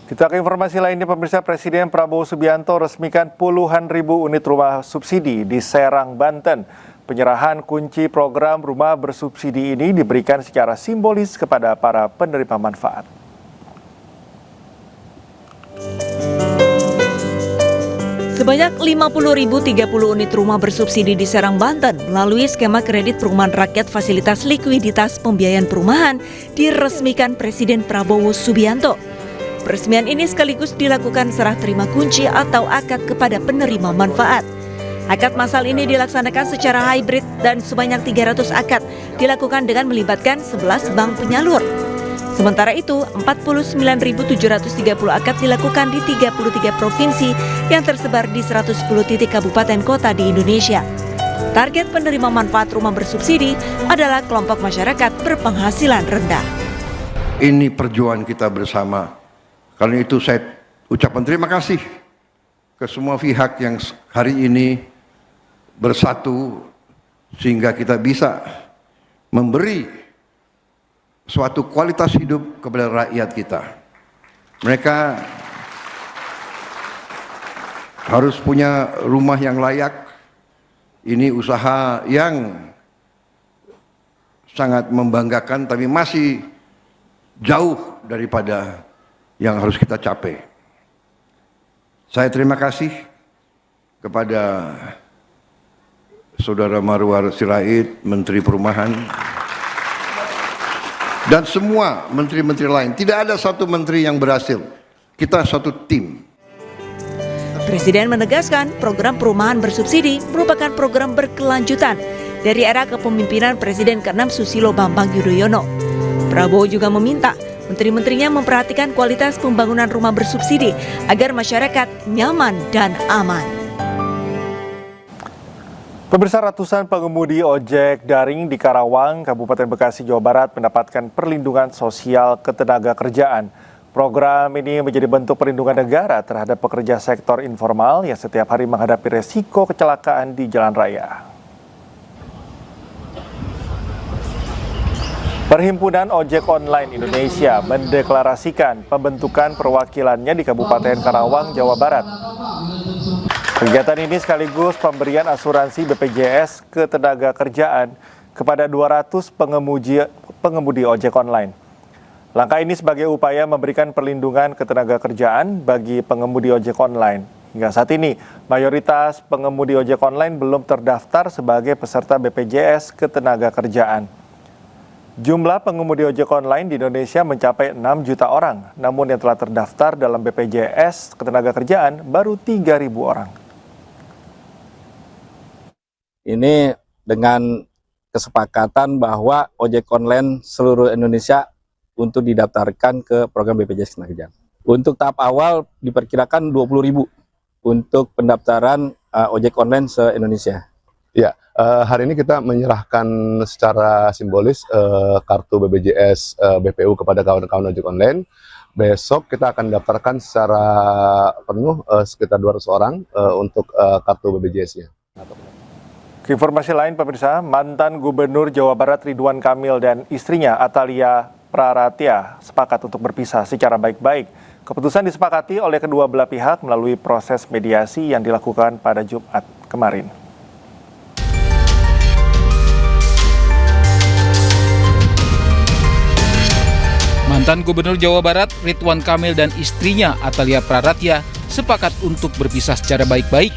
kita ke informasi lainnya, pemirsa. Presiden Prabowo Subianto resmikan puluhan ribu unit rumah subsidi di Serang, Banten. Penyerahan kunci program rumah bersubsidi ini diberikan secara simbolis kepada para penerima manfaat. Sebanyak 50.030 unit rumah bersubsidi di Serang, Banten melalui skema kredit perumahan rakyat fasilitas likuiditas pembiayaan perumahan diresmikan Presiden Prabowo Subianto. Peresmian ini sekaligus dilakukan serah terima kunci atau akad kepada penerima manfaat. Akad massal ini dilaksanakan secara hybrid dan sebanyak 300 akad dilakukan dengan melibatkan 11 bank penyalur. Sementara itu, 49.730 akad dilakukan di 33 provinsi yang tersebar di 110 titik kabupaten kota di Indonesia. Target penerima manfaat rumah bersubsidi adalah kelompok masyarakat berpenghasilan rendah. Ini perjuangan kita bersama. Karena itu saya ucapkan terima kasih ke semua pihak yang hari ini bersatu sehingga kita bisa memberi suatu kualitas hidup kepada rakyat kita. Mereka harus punya rumah yang layak. Ini usaha yang sangat membanggakan, tapi masih jauh daripada yang harus kita capai. Saya terima kasih kepada Saudara Marwar Sirait, Menteri Perumahan, dan semua menteri-menteri lain. Tidak ada satu menteri yang berhasil. Kita satu tim. Presiden menegaskan program perumahan bersubsidi merupakan program berkelanjutan dari era kepemimpinan Presiden ke-6 Susilo Bambang Yudhoyono. Prabowo juga meminta menteri-menterinya memperhatikan kualitas pembangunan rumah bersubsidi agar masyarakat nyaman dan aman. Pemirsa, ratusan pengemudi ojek daring di Karawang, Kabupaten Bekasi, Jawa Barat mendapatkan perlindungan sosial ketenagakerjaan. Program ini menjadi bentuk perlindungan negara terhadap pekerja sektor informal yang setiap hari menghadapi resiko kecelakaan di jalan raya. Perhimpunan Ojek Online Indonesia mendeklarasikan pembentukan perwakilannya di Kabupaten Karawang, Jawa Barat. Kegiatan ini sekaligus pemberian asuransi BPJS Ketenagakerjaan kepada 200 pengemudi ojek online. Langkah ini sebagai upaya memberikan perlindungan ketenagakerjaan bagi pengemudi ojek online. Hingga saat ini, mayoritas pengemudi ojek online belum terdaftar sebagai peserta BPJS Ketenagakerjaan. Jumlah pengemudi ojek online di Indonesia mencapai 6 juta orang, namun yang telah terdaftar dalam BPJS Ketenagakerjaan baru 3.000 orang. Ini dengan kesepakatan bahwa ojek online seluruh Indonesia untuk didaftarkan ke program BPJS Ketenagakerjaan. Untuk tahap awal diperkirakan 20.000 untuk pendaftaran ojek online se-Indonesia. Ya, hari ini kita menyerahkan secara simbolis kartu BPJS BPU kepada kawan-kawan ojek online. Besok kita akan daftarkan secara penuh sekitar 200 orang untuk kartu BPJS-nya. Informasi lain, pemirsa, mantan Gubernur Jawa Barat Ridwan Kamil dan istrinya Atalia Praratya sepakat untuk berpisah secara baik-baik. Keputusan disepakati oleh kedua belah pihak melalui proses mediasi yang dilakukan pada Jumat kemarin. Mantan Gubernur Jawa Barat Ridwan Kamil dan istrinya Atalia Praratya sepakat untuk berpisah secara baik-baik.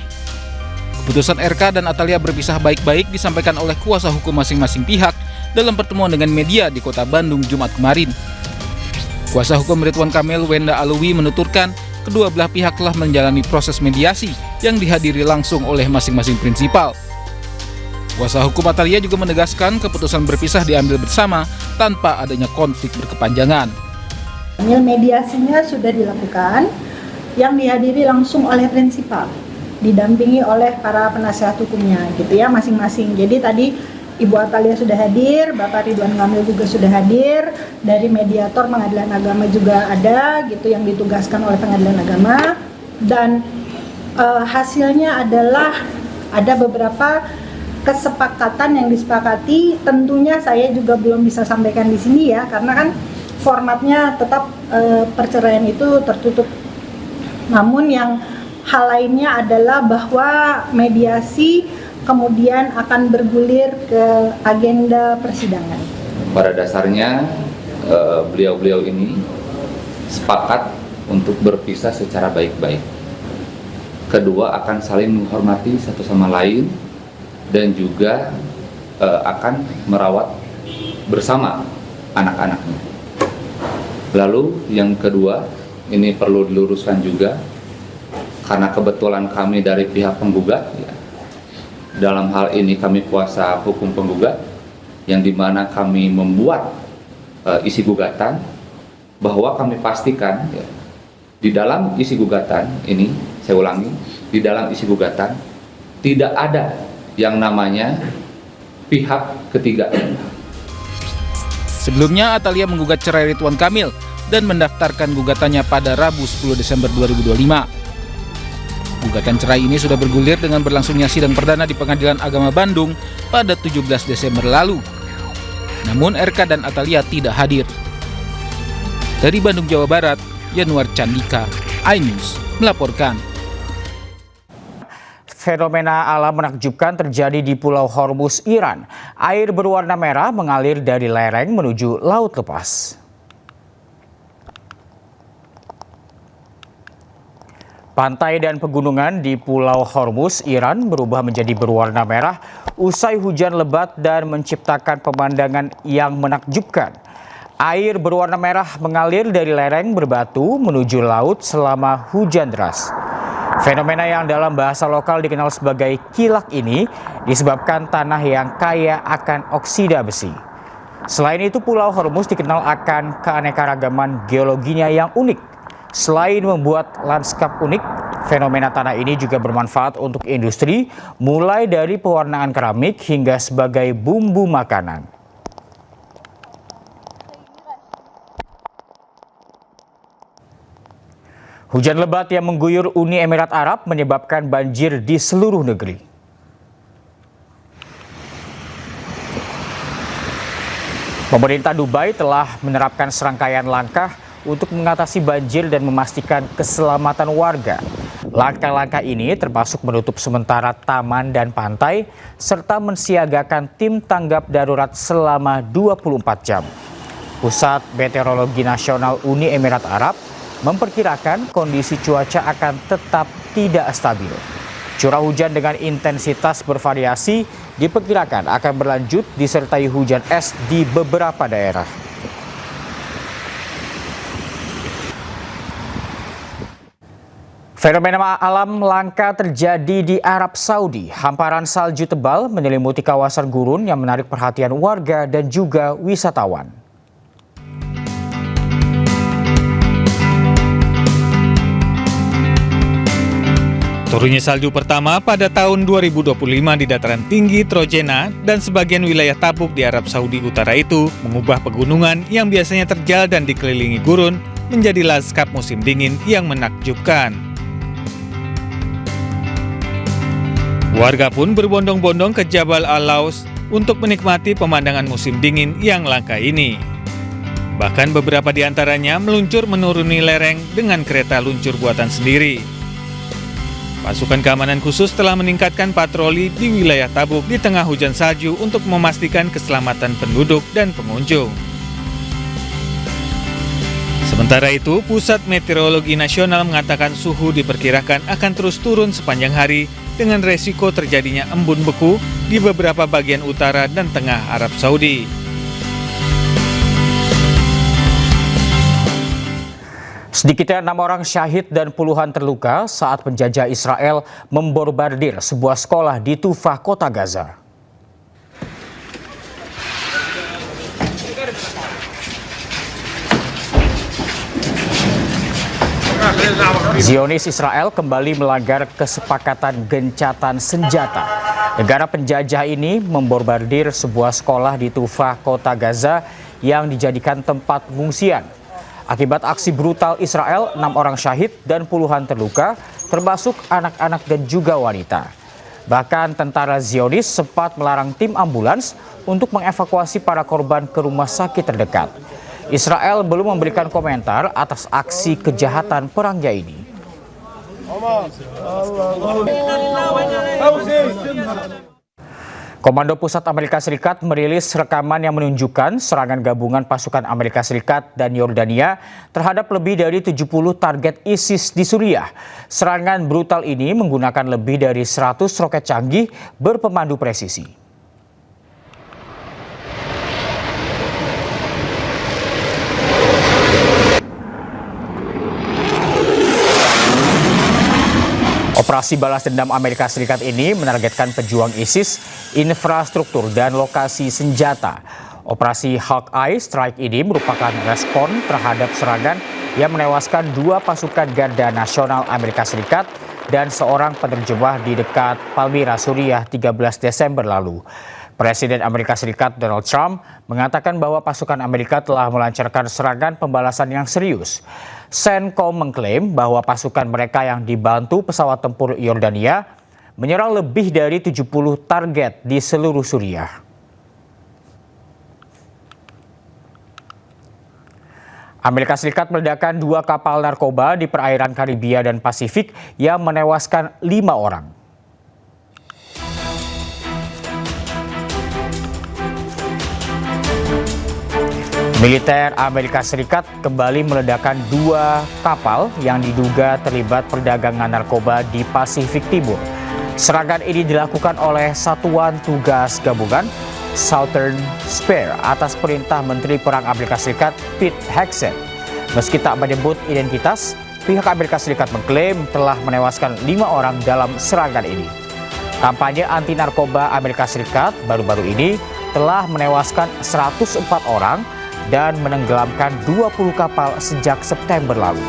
Keputusan RK dan Atalia berpisah baik-baik disampaikan oleh kuasa hukum masing-masing pihak dalam pertemuan dengan media di Kota Bandung Jumat kemarin. Kuasa hukum Ridwan Kamil, Wenda Alwi, menuturkan kedua belah pihak telah menjalani proses mediasi yang dihadiri langsung oleh masing-masing prinsipal. Kuasa hukum Atalia juga menegaskan keputusan berpisah diambil bersama tanpa adanya konflik berkepanjangan. Mediasinya sudah dilakukan, yang dihadiri langsung oleh prinsipal, didampingi oleh para penasihat hukumnya, gitu ya, masing-masing. Jadi tadi Ibu Atalia sudah hadir, Bapak Ridwan Kamil juga sudah hadir, dari mediator Pengadilan Agama juga ada, gitu, yang ditugaskan oleh Pengadilan Agama, dan hasilnya adalah ada beberapa kesepakatan yang disepakati. Tentunya saya juga belum bisa sampaikan di sini ya, karena kan formatnya tetap perceraian itu tertutup. Namun yang hal lainnya adalah bahwa mediasi kemudian akan bergulir ke agenda persidangan. Pada dasarnya beliau-beliau ini sepakat untuk berpisah secara baik-baik. Kedua akan saling menghormati satu sama lain dan juga akan merawat bersama anak-anaknya. Lalu yang kedua, ini perlu diluruskan juga, karena kebetulan kami dari pihak penggugat, ya, dalam hal ini kami kuasa hukum penggugat, yang dimana kami membuat isi gugatan, bahwa kami pastikan ya, di dalam isi gugatan ini, saya ulangi, di dalam isi gugatan tidak ada yang namanya pihak ketiga. Sebelumnya Atalia menggugat cerai Ridwan Kamil dan mendaftarkan gugatannya pada Rabu 10 Desember 2025. Gugatan cerai ini sudah bergulir dengan berlangsungnya sidang perdana di Pengadilan Agama Bandung pada 17 Desember lalu. Namun RK dan Atalia tidak hadir. Dari Bandung, Jawa Barat, Yanuar Candika, iNews melaporkan. fenomena alam menakjubkan terjadi di Pulau Hormuz, Iran. Air berwarna merah mengalir dari lereng menuju laut lepas. Pantai dan pegunungan di Pulau Hormuz, Iran berubah menjadi berwarna merah usai hujan lebat dan menciptakan pemandangan yang menakjubkan. Air berwarna merah mengalir dari lereng berbatu menuju laut selama hujan deras. Fenomena yang dalam bahasa lokal dikenal sebagai kilak ini disebabkan tanah yang kaya akan oksida besi. Selain itu, Pulau Hormuz dikenal akan keanekaragaman geologinya yang unik. Selain membuat lanskap unik, fenomena tanah ini juga bermanfaat untuk industri, mulai dari pewarnaan keramik hingga sebagai bumbu makanan. Hujan lebat yang mengguyur Uni Emirat Arab menyebabkan banjir di seluruh negeri. Pemerintah Dubai telah menerapkan serangkaian langkah untuk mengatasi banjir dan memastikan keselamatan warga. Langkah-langkah ini termasuk menutup sementara taman dan pantai, serta mensiagakan tim tanggap darurat selama 24 jam. Pusat Meteorologi Nasional Uni Emirat Arab memperkirakan kondisi cuaca akan tetap tidak stabil. Curah hujan dengan intensitas bervariasi diperkirakan akan berlanjut disertai hujan es di beberapa daerah. Fenomena alam langka terjadi di Arab Saudi. Hamparan salju tebal menyelimuti kawasan gurun yang menarik perhatian warga dan juga wisatawan. Turunnya salju pertama pada tahun 2025 di dataran tinggi Trojena dan sebagian wilayah Tabuk di Arab Saudi Utara itu mengubah pegunungan yang biasanya terjal dan dikelilingi gurun menjadi lanskap musim dingin yang menakjubkan. Warga pun berbondong-bondong ke Jabal Al-Laus untuk menikmati pemandangan musim dingin yang langka ini. Bahkan beberapa di antaranya meluncur menuruni lereng dengan kereta luncur buatan sendiri. Pasukan keamanan khusus telah meningkatkan patroli di wilayah Tabuk di tengah hujan salju untuk memastikan keselamatan penduduk dan pengunjung. Sementara itu, Pusat Meteorologi Nasional mengatakan suhu diperkirakan akan terus turun sepanjang hari dengan resiko terjadinya embun beku di beberapa bagian utara dan tengah Arab Saudi. Sedikitnya 6 orang syahid dan puluhan terluka saat penjajah Israel membombardir sebuah sekolah di Tufah, kota Gaza. Zionis Israel kembali melanggar kesepakatan gencatan senjata. Negara penjajah ini membombardir sebuah sekolah di Tufah, kota Gaza yang dijadikan tempat pengungsian. Akibat aksi brutal Israel, 6 orang syahid dan puluhan terluka, termasuk anak-anak dan juga wanita. Bahkan tentara Zionis sempat melarang tim ambulans untuk mengevakuasi para korban ke rumah sakit terdekat. Israel belum memberikan komentar atas aksi kejahatan perangnya ini. Komando Pusat Amerika Serikat merilis rekaman yang menunjukkan serangan gabungan pasukan Amerika Serikat dan Yordania terhadap lebih dari 70 target ISIS di Suriah. Serangan brutal ini menggunakan lebih dari 100 roket canggih berpemandu presisi. Operasi balas dendam Amerika Serikat ini menargetkan pejuang ISIS, infrastruktur, dan lokasi senjata. Operasi Hawkeye Strike ini merupakan respon terhadap serangan yang menewaskan 2 pasukan Garda Nasional Amerika Serikat dan seorang penerjemah di dekat Palmyra, Suriah 13 Desember lalu. Presiden Amerika Serikat Donald Trump mengatakan bahwa pasukan Amerika telah melancarkan serangan pembalasan yang serius. CENTCOM mengklaim bahwa pasukan mereka yang dibantu pesawat tempur Yordania menyerang lebih dari 70 target di seluruh Suriah. Amerika Serikat meledakkan 2 kapal narkoba di perairan Karibia dan Pasifik yang menewaskan 5 orang. Militer Amerika Serikat kembali meledakkan 2 kapal yang diduga terlibat perdagangan narkoba di Pasifik Timur. Serangan ini dilakukan oleh Satuan Tugas Gabungan Southern Spare atas perintah Menteri Perang Amerika Serikat Pete Hegseth. Meski tak menyebut identitas, pihak Amerika Serikat mengklaim telah menewaskan 5 orang dalam serangan ini. Kampanye anti narkoba Amerika Serikat baru-baru ini telah menewaskan 104 orang dan menenggelamkan 20 kapal sejak September lalu.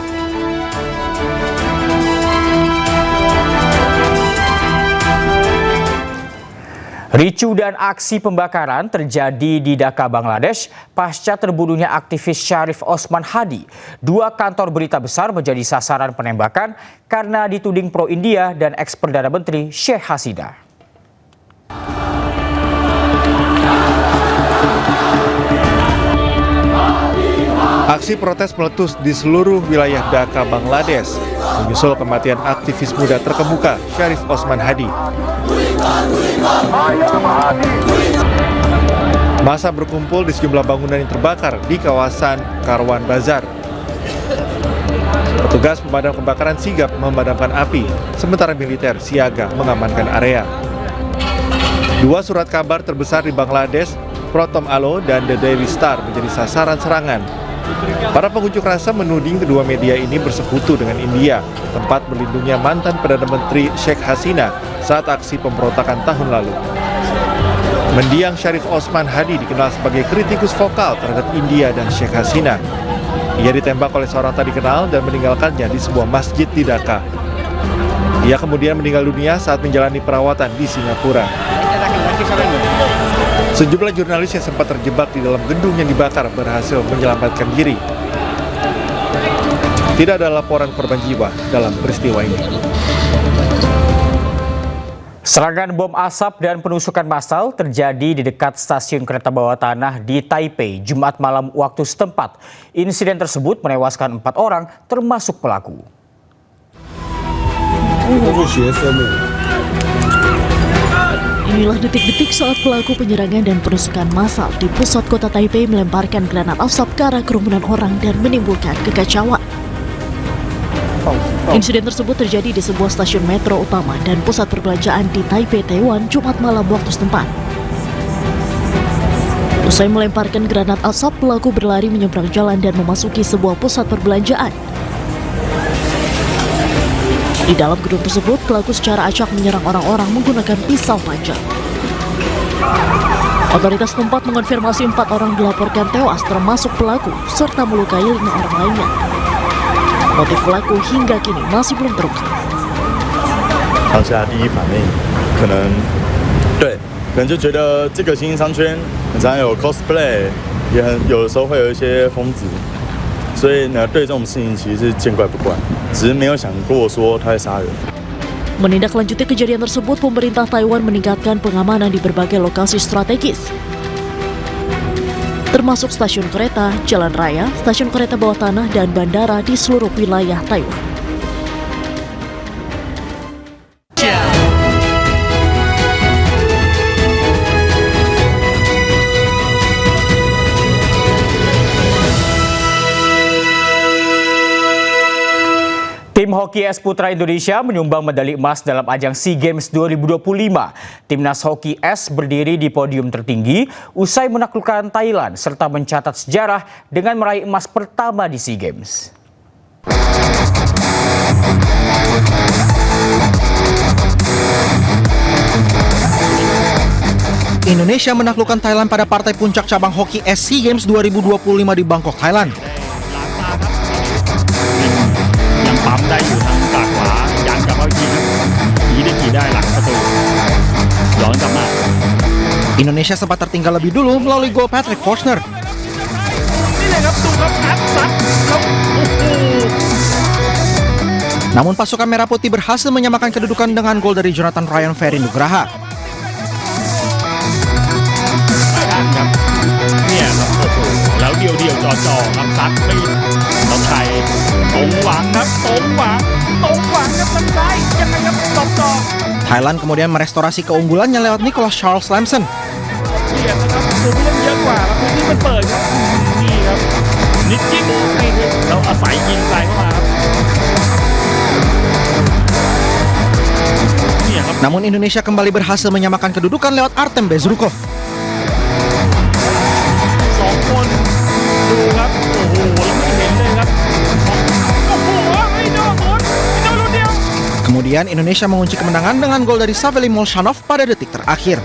Ricu dan aksi pembakaran terjadi di Dhaka, Bangladesh pasca terbunuhnya aktivis Syarif Osman Hadi. 2 kantor berita besar menjadi sasaran penembakan karena dituding pro-India dan eks-Perdana Menteri Sheikh Hasina. Aksi protes meletus di seluruh wilayah Dhaka, Bangladesh, menyusul kematian aktivis muda terkemuka Syarif Osman Hadi. Massa berkumpul di sejumlah bangunan yang terbakar di kawasan Karwan Bazar. Petugas pemadam kebakaran sigap memadamkan api, sementara militer siaga mengamankan area. 2 surat kabar terbesar di Bangladesh, Prothom Alo dan The Daily Star menjadi sasaran serangan. Para pengunjuk rasa menuding kedua media ini bersekutu dengan India, tempat berlindungnya mantan Perdana Menteri Sheikh Hasina saat aksi pemberontakan tahun lalu. Mendiang Syarif Osman Hadi dikenal sebagai kritikus vokal terhadap India dan Sheikh Hasina. Ia ditembak oleh seorang tak dikenal dan meninggalkannya di sebuah masjid di Dhaka. Ia kemudian meninggal dunia saat menjalani perawatan di Singapura. Sejumlah jurnalis yang sempat terjebak di dalam gedung yang dibakar berhasil menyelamatkan diri. Tidak ada laporan korban jiwa dalam peristiwa ini. Serangan bom asap dan penusukan massal terjadi di dekat stasiun kereta bawah tanah di Taipei, Jumat malam waktu setempat. Insiden tersebut menewaskan 4 orang, termasuk pelaku. Inilah detik-detik saat pelaku penyerangan dan penusukan massal di pusat kota Taipei melemparkan granat asap ke arah kerumunan orang dan menimbulkan kekacauan. Insiden tersebut terjadi di sebuah stasiun metro utama dan pusat perbelanjaan di Taipei, Taiwan, Jumat malam waktu setempat. Usai melemparkan granat asap, pelaku berlari menyeberang jalan dan memasuki sebuah pusat perbelanjaan. Di dalam gedung tersebut, pelaku secara acak menyerang orang-orang menggunakan pisau tajam. Otoritas tempat mengonfirmasi 4 orang dilaporkan tewas termasuk pelaku serta melukai 5 orang lainnya. Motif pelaku hingga kini masih belum terungkap. 当下第一反应可能就觉得这个新兴商圈很常有 cosplay， 也有的时候会有一些疯子。 所以呢，对这种事情其实是见怪不怪，只是没有想过说他会杀人。 Menindaklanjuti kejadian tersebut, pemerintah Taiwan meningkatkan pengamanan di berbagai lokasi strategis, termasuk stasiun kereta, jalan raya, stasiun kereta bawah tanah, dan bandara di seluruh wilayah Taiwan. Tim hoki es putra Indonesia menyumbang medali emas dalam ajang SEA Games 2025. Timnas hoki es berdiri di podium tertinggi usai menaklukkan Thailand serta mencatat sejarah dengan meraih emas pertama di SEA Games. Indonesia menaklukkan Thailand pada partai puncak cabang hoki es SEA Games 2025 di Bangkok, Thailand. Indonesia sempat tertinggal lebih dulu melalui gol Patrick Forstner. Namun pasukan Merah Putih berhasil menyamakan kedudukan dengan gol dari Jonathan Ryan Ferry Nugraha. Thailand kemudian merestorasi keunggulannya lewat Nicholas Charles Lamson. ครับนิกจิ้มให้แล้วอาศัยยิงไกลเข้ามาครับ Namun Indonesia kembali berhasil menyamakan kedudukan lewat Artem Bezrukov. 2 คนดูครับโอ้โหแล้วไม่เห็นเลยครับโอ้โหไม่โดนลูกเดียว Kemudian Indonesia mengunci kemenangan dengan gol dari Saveli Molchanov pada detik terakhir.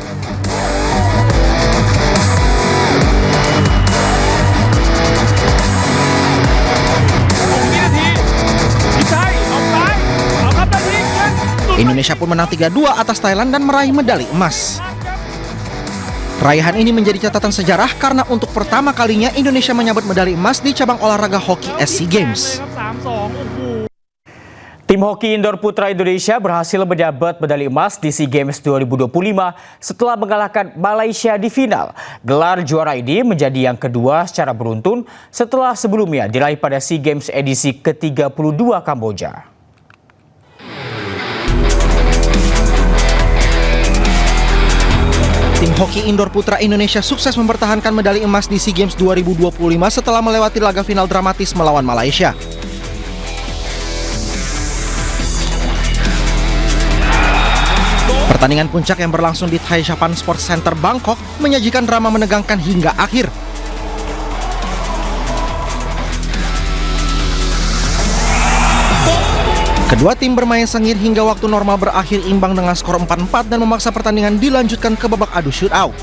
Indonesia pun menang 3-2 atas Thailand dan meraih medali emas. Raihan ini menjadi catatan sejarah karena untuk pertama kalinya Indonesia menyabet medali emas di cabang olahraga hoki SEA Games. Tim hoki indoor putra Indonesia berhasil mendapat medali emas di SEA Games 2025 setelah mengalahkan Malaysia di final. Gelar juara ini menjadi yang kedua secara beruntun setelah sebelumnya diraih pada SEA Games edisi ke-32 Kamboja. Tim hoki indoor putra Indonesia sukses mempertahankan medali emas di SEA Games 2025 setelah melewati laga final dramatis melawan Malaysia. Pertandingan puncak yang berlangsung di Thai Japan Sports Center Bangkok menyajikan drama menegangkan hingga akhir. Kedua tim bermain sengit hingga waktu normal berakhir imbang dengan skor 4-4 dan memaksa pertandingan dilanjutkan ke babak adu shootout.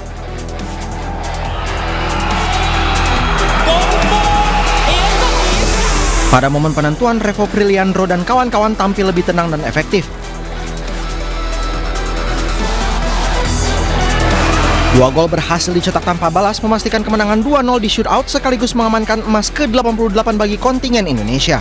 Pada momen penentuan, Revo Priliandro dan kawan-kawan tampil lebih tenang dan efektif. Dua gol berhasil dicetak tanpa balas memastikan kemenangan 2-0 di shootout sekaligus mengamankan emas ke-88 bagi kontingen Indonesia.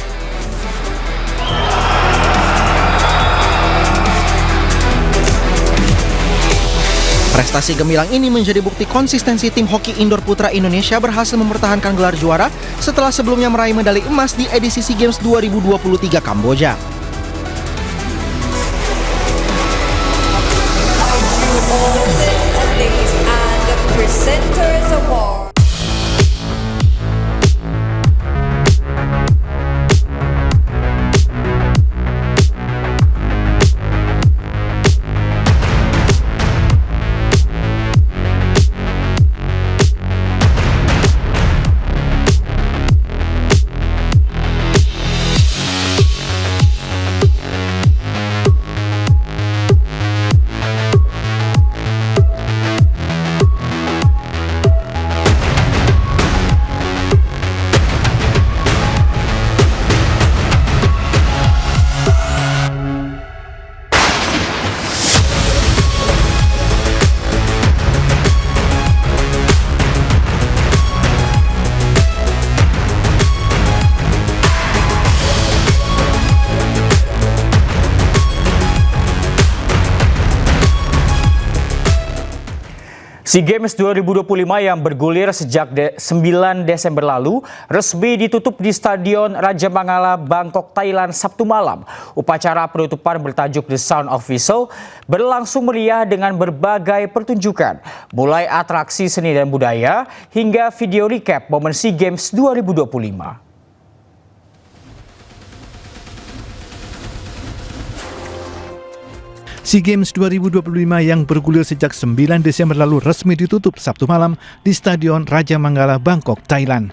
Prestasi gemilang ini menjadi bukti konsistensi tim hoki indoor putra Indonesia berhasil mempertahankan gelar juara setelah sebelumnya meraih medali emas di edisi SEA Games 2023 Kamboja. SEA Games 2025 yang bergulir sejak 9 Desember lalu resmi ditutup di Stadion Raja Mangala, Bangkok, Thailand Sabtu malam. Upacara penutupan bertajuk The Sound of Whistle berlangsung meriah dengan berbagai pertunjukan, mulai atraksi seni dan budaya hingga video recap momen SEA Games 2025. SEA Games 2025 yang bergulir sejak 9 Desember lalu resmi ditutup Sabtu malam di Stadion Raja Mangala, Bangkok, Thailand.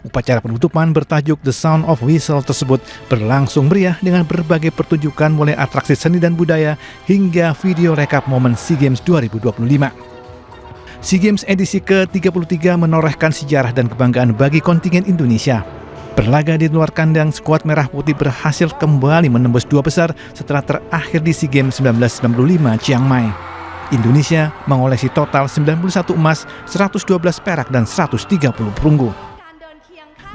Upacara penutupan bertajuk The Sound of Whistle tersebut berlangsung meriah dengan berbagai pertunjukan mulai atraksi seni dan budaya hingga video rekap momen SEA Games 2025. SEA Games edisi ke-33 menorehkan sejarah dan kebanggaan bagi kontingen Indonesia. Berlaga di luar kandang, skuad Merah Putih berhasil kembali menembus 2 besar setelah terakhir di SEA Games 1995 Chiang Mai. Indonesia mengoleksi total 91 emas, 112 perak, dan 130 perunggu.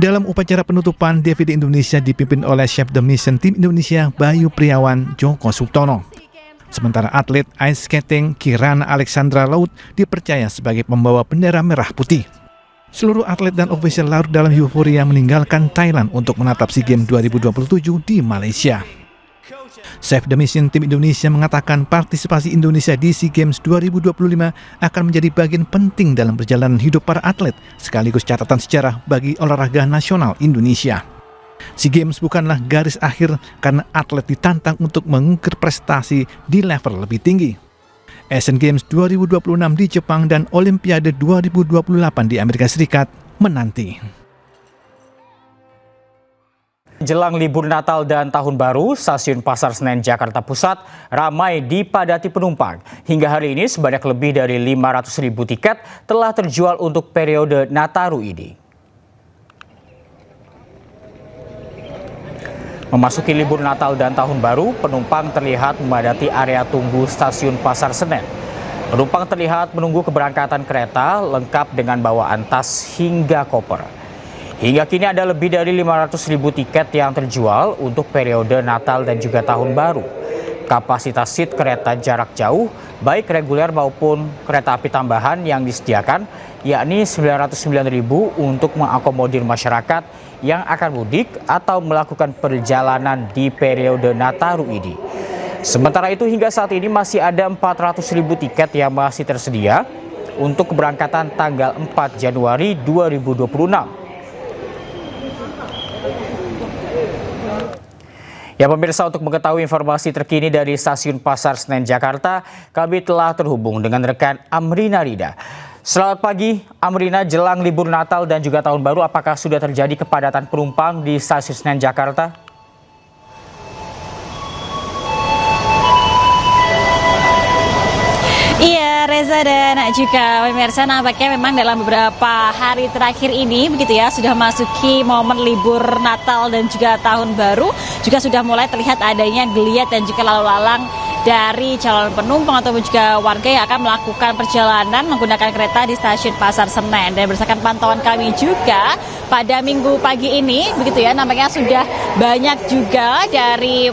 Dalam upacara penutupan, DVD Indonesia dipimpin oleh Chef de Mission Tim Indonesia Bayu Priawan Joko Sutono. Sementara atlet ice skating Kirana Alexandra Laut dipercaya sebagai pembawa bendera merah putih. Seluruh atlet dan ofisial larut dalam euforia meninggalkan Thailand untuk menatap SEA Games 2027 di Malaysia. Save the Mission Tim Indonesia mengatakan partisipasi Indonesia di SEA Games 2025 akan menjadi bagian penting dalam perjalanan hidup para atlet, sekaligus catatan sejarah bagi olahraga nasional Indonesia. SEA Games bukanlah garis akhir karena atlet ditantang untuk mengukir prestasi di level lebih tinggi. Asian Games 2026 di Jepang dan Olimpiade 2028 di Amerika Serikat menanti. Jelang libur Natal dan Tahun Baru, stasiun Pasar Senen Jakarta Pusat ramai dipadati penumpang. Hingga hari ini sebanyak lebih dari 500.000 tiket telah terjual untuk periode Nataru ini. Memasuki libur Natal dan Tahun Baru, penumpang terlihat memadati area tunggu stasiun Pasar Senen. Penumpang terlihat menunggu keberangkatan kereta lengkap dengan bawaan tas hingga koper. Hingga kini ada lebih dari 500.000 tiket yang terjual untuk periode Natal dan juga Tahun Baru. Kapasitas seat kereta jarak jauh, baik reguler maupun kereta api tambahan yang disediakan, yakni 909.000 untuk mengakomodir masyarakat yang akan mudik atau melakukan perjalanan di periode Nataru ini. Sementara itu hingga saat ini masih ada 400.000 tiket yang masih tersedia untuk keberangkatan tanggal 4 Januari 2026. Ya pemirsa, untuk mengetahui informasi terkini dari stasiun Pasar Senen Jakarta, kami telah terhubung dengan rekan Amrina Rida. Selamat pagi Amrina, jelang libur Natal dan juga Tahun Baru, apakah sudah terjadi kepadatan penumpang di stasiun Senen Jakarta? Iya Reza dan juga pemirsa, nampaknya memang dalam beberapa hari terakhir ini begitu ya, sudah masuki momen libur Natal dan juga Tahun Baru, juga sudah mulai terlihat adanya geliat dan juga lalu lalang dari calon penumpang ataupun juga warga yang akan melakukan perjalanan menggunakan kereta di stasiun Pasar Senen. Dan berdasarkan pantauan kami juga pada minggu pagi ini begitu ya, nampaknya sudah banyak juga dari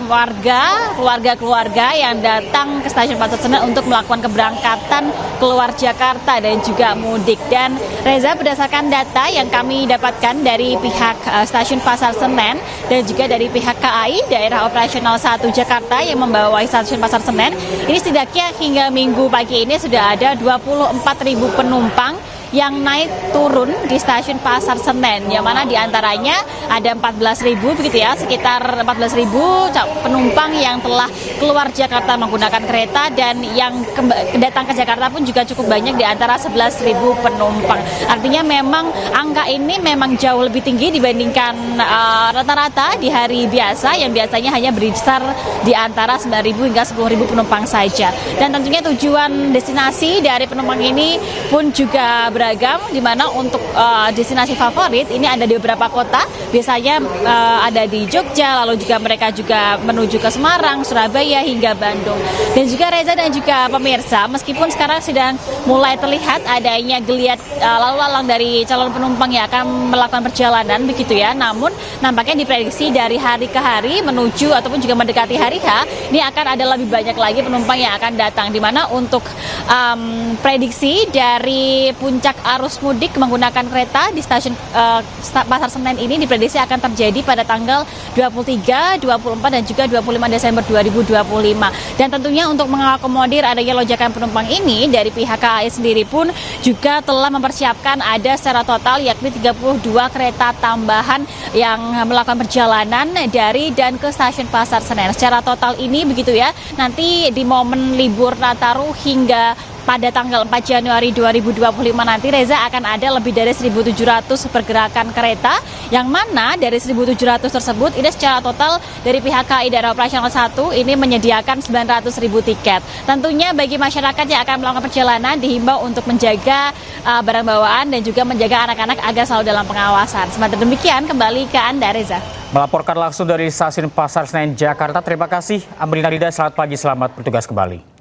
keluarga-keluarga yang datang ke stasiun Pasar Senen untuk melakukan keberangkatan keluar Jakarta dan juga mudik. Dan Reza, berdasarkan data yang kami dapatkan dari pihak stasiun Pasar Senen dan juga dari pihak KAI Daerah Operasional 1 Jakarta yang membawahi stasiun Pasar Senen, ini setidaknya hingga minggu pagi ini sudah ada 24.000 penumpang yang naik turun di stasiun Pasar Senen, yang mana diantaranya ada 14.000 begitu ya, sekitar 14.000 penumpang yang telah keluar Jakarta menggunakan kereta, dan yang datang ke Jakarta pun juga cukup banyak, di antara 11.000 penumpang. Artinya memang angka ini memang jauh lebih tinggi dibandingkan rata-rata di hari biasa yang biasanya hanya berkisar di antara 9.000 hingga 10.000 penumpang saja. Dan tentunya tujuan destinasi dari penumpang ini pun juga beragam, di mana untuk destinasi favorit ini ada di beberapa kota, biasanya ada di Jogja, lalu juga mereka juga menuju ke Semarang, Surabaya hingga Bandung. Dan juga Reza dan juga pemirsa, meskipun sekarang sedang mulai terlihat adanya geliat lalu lalang dari calon penumpang yang akan melakukan perjalanan begitu ya, namun nampaknya diprediksi dari hari ke hari menuju ataupun juga mendekati hari H, ini akan ada lebih banyak lagi penumpang yang akan datang, di mana untuk prediksi dari puncak arus mudik menggunakan kereta di stasiun Pasar Senen ini diprediksi akan terjadi pada tanggal 23, 24 dan juga 25 Desember 2025. Dan tentunya untuk mengakomodir adanya lonjakan penumpang ini, dari pihak KAI sendiri pun juga telah mempersiapkan ada secara total yakni 32 kereta tambahan yang melakukan perjalanan dari dan ke stasiun Pasar Senen. Secara total ini begitu ya, nanti di momen libur Nataru hingga pada tanggal 4 Januari 2025 nanti, Reza, akan ada lebih dari 1.700 pergerakan kereta, yang mana dari 1.700 tersebut ini secara total dari pihak KAI Daerah Operasional 1 ini menyediakan 900.000 tiket. Tentunya bagi masyarakat yang akan melakukan perjalanan dihimbau untuk menjaga barang bawaan dan juga menjaga anak-anak agar selalu dalam pengawasan. Sementara demikian, kembali ke Anda, Reza. Melaporkan langsung dari stasiun Pasar Senen Jakarta, terima kasih Amrina Rida, selamat pagi, selamat bertugas kembali.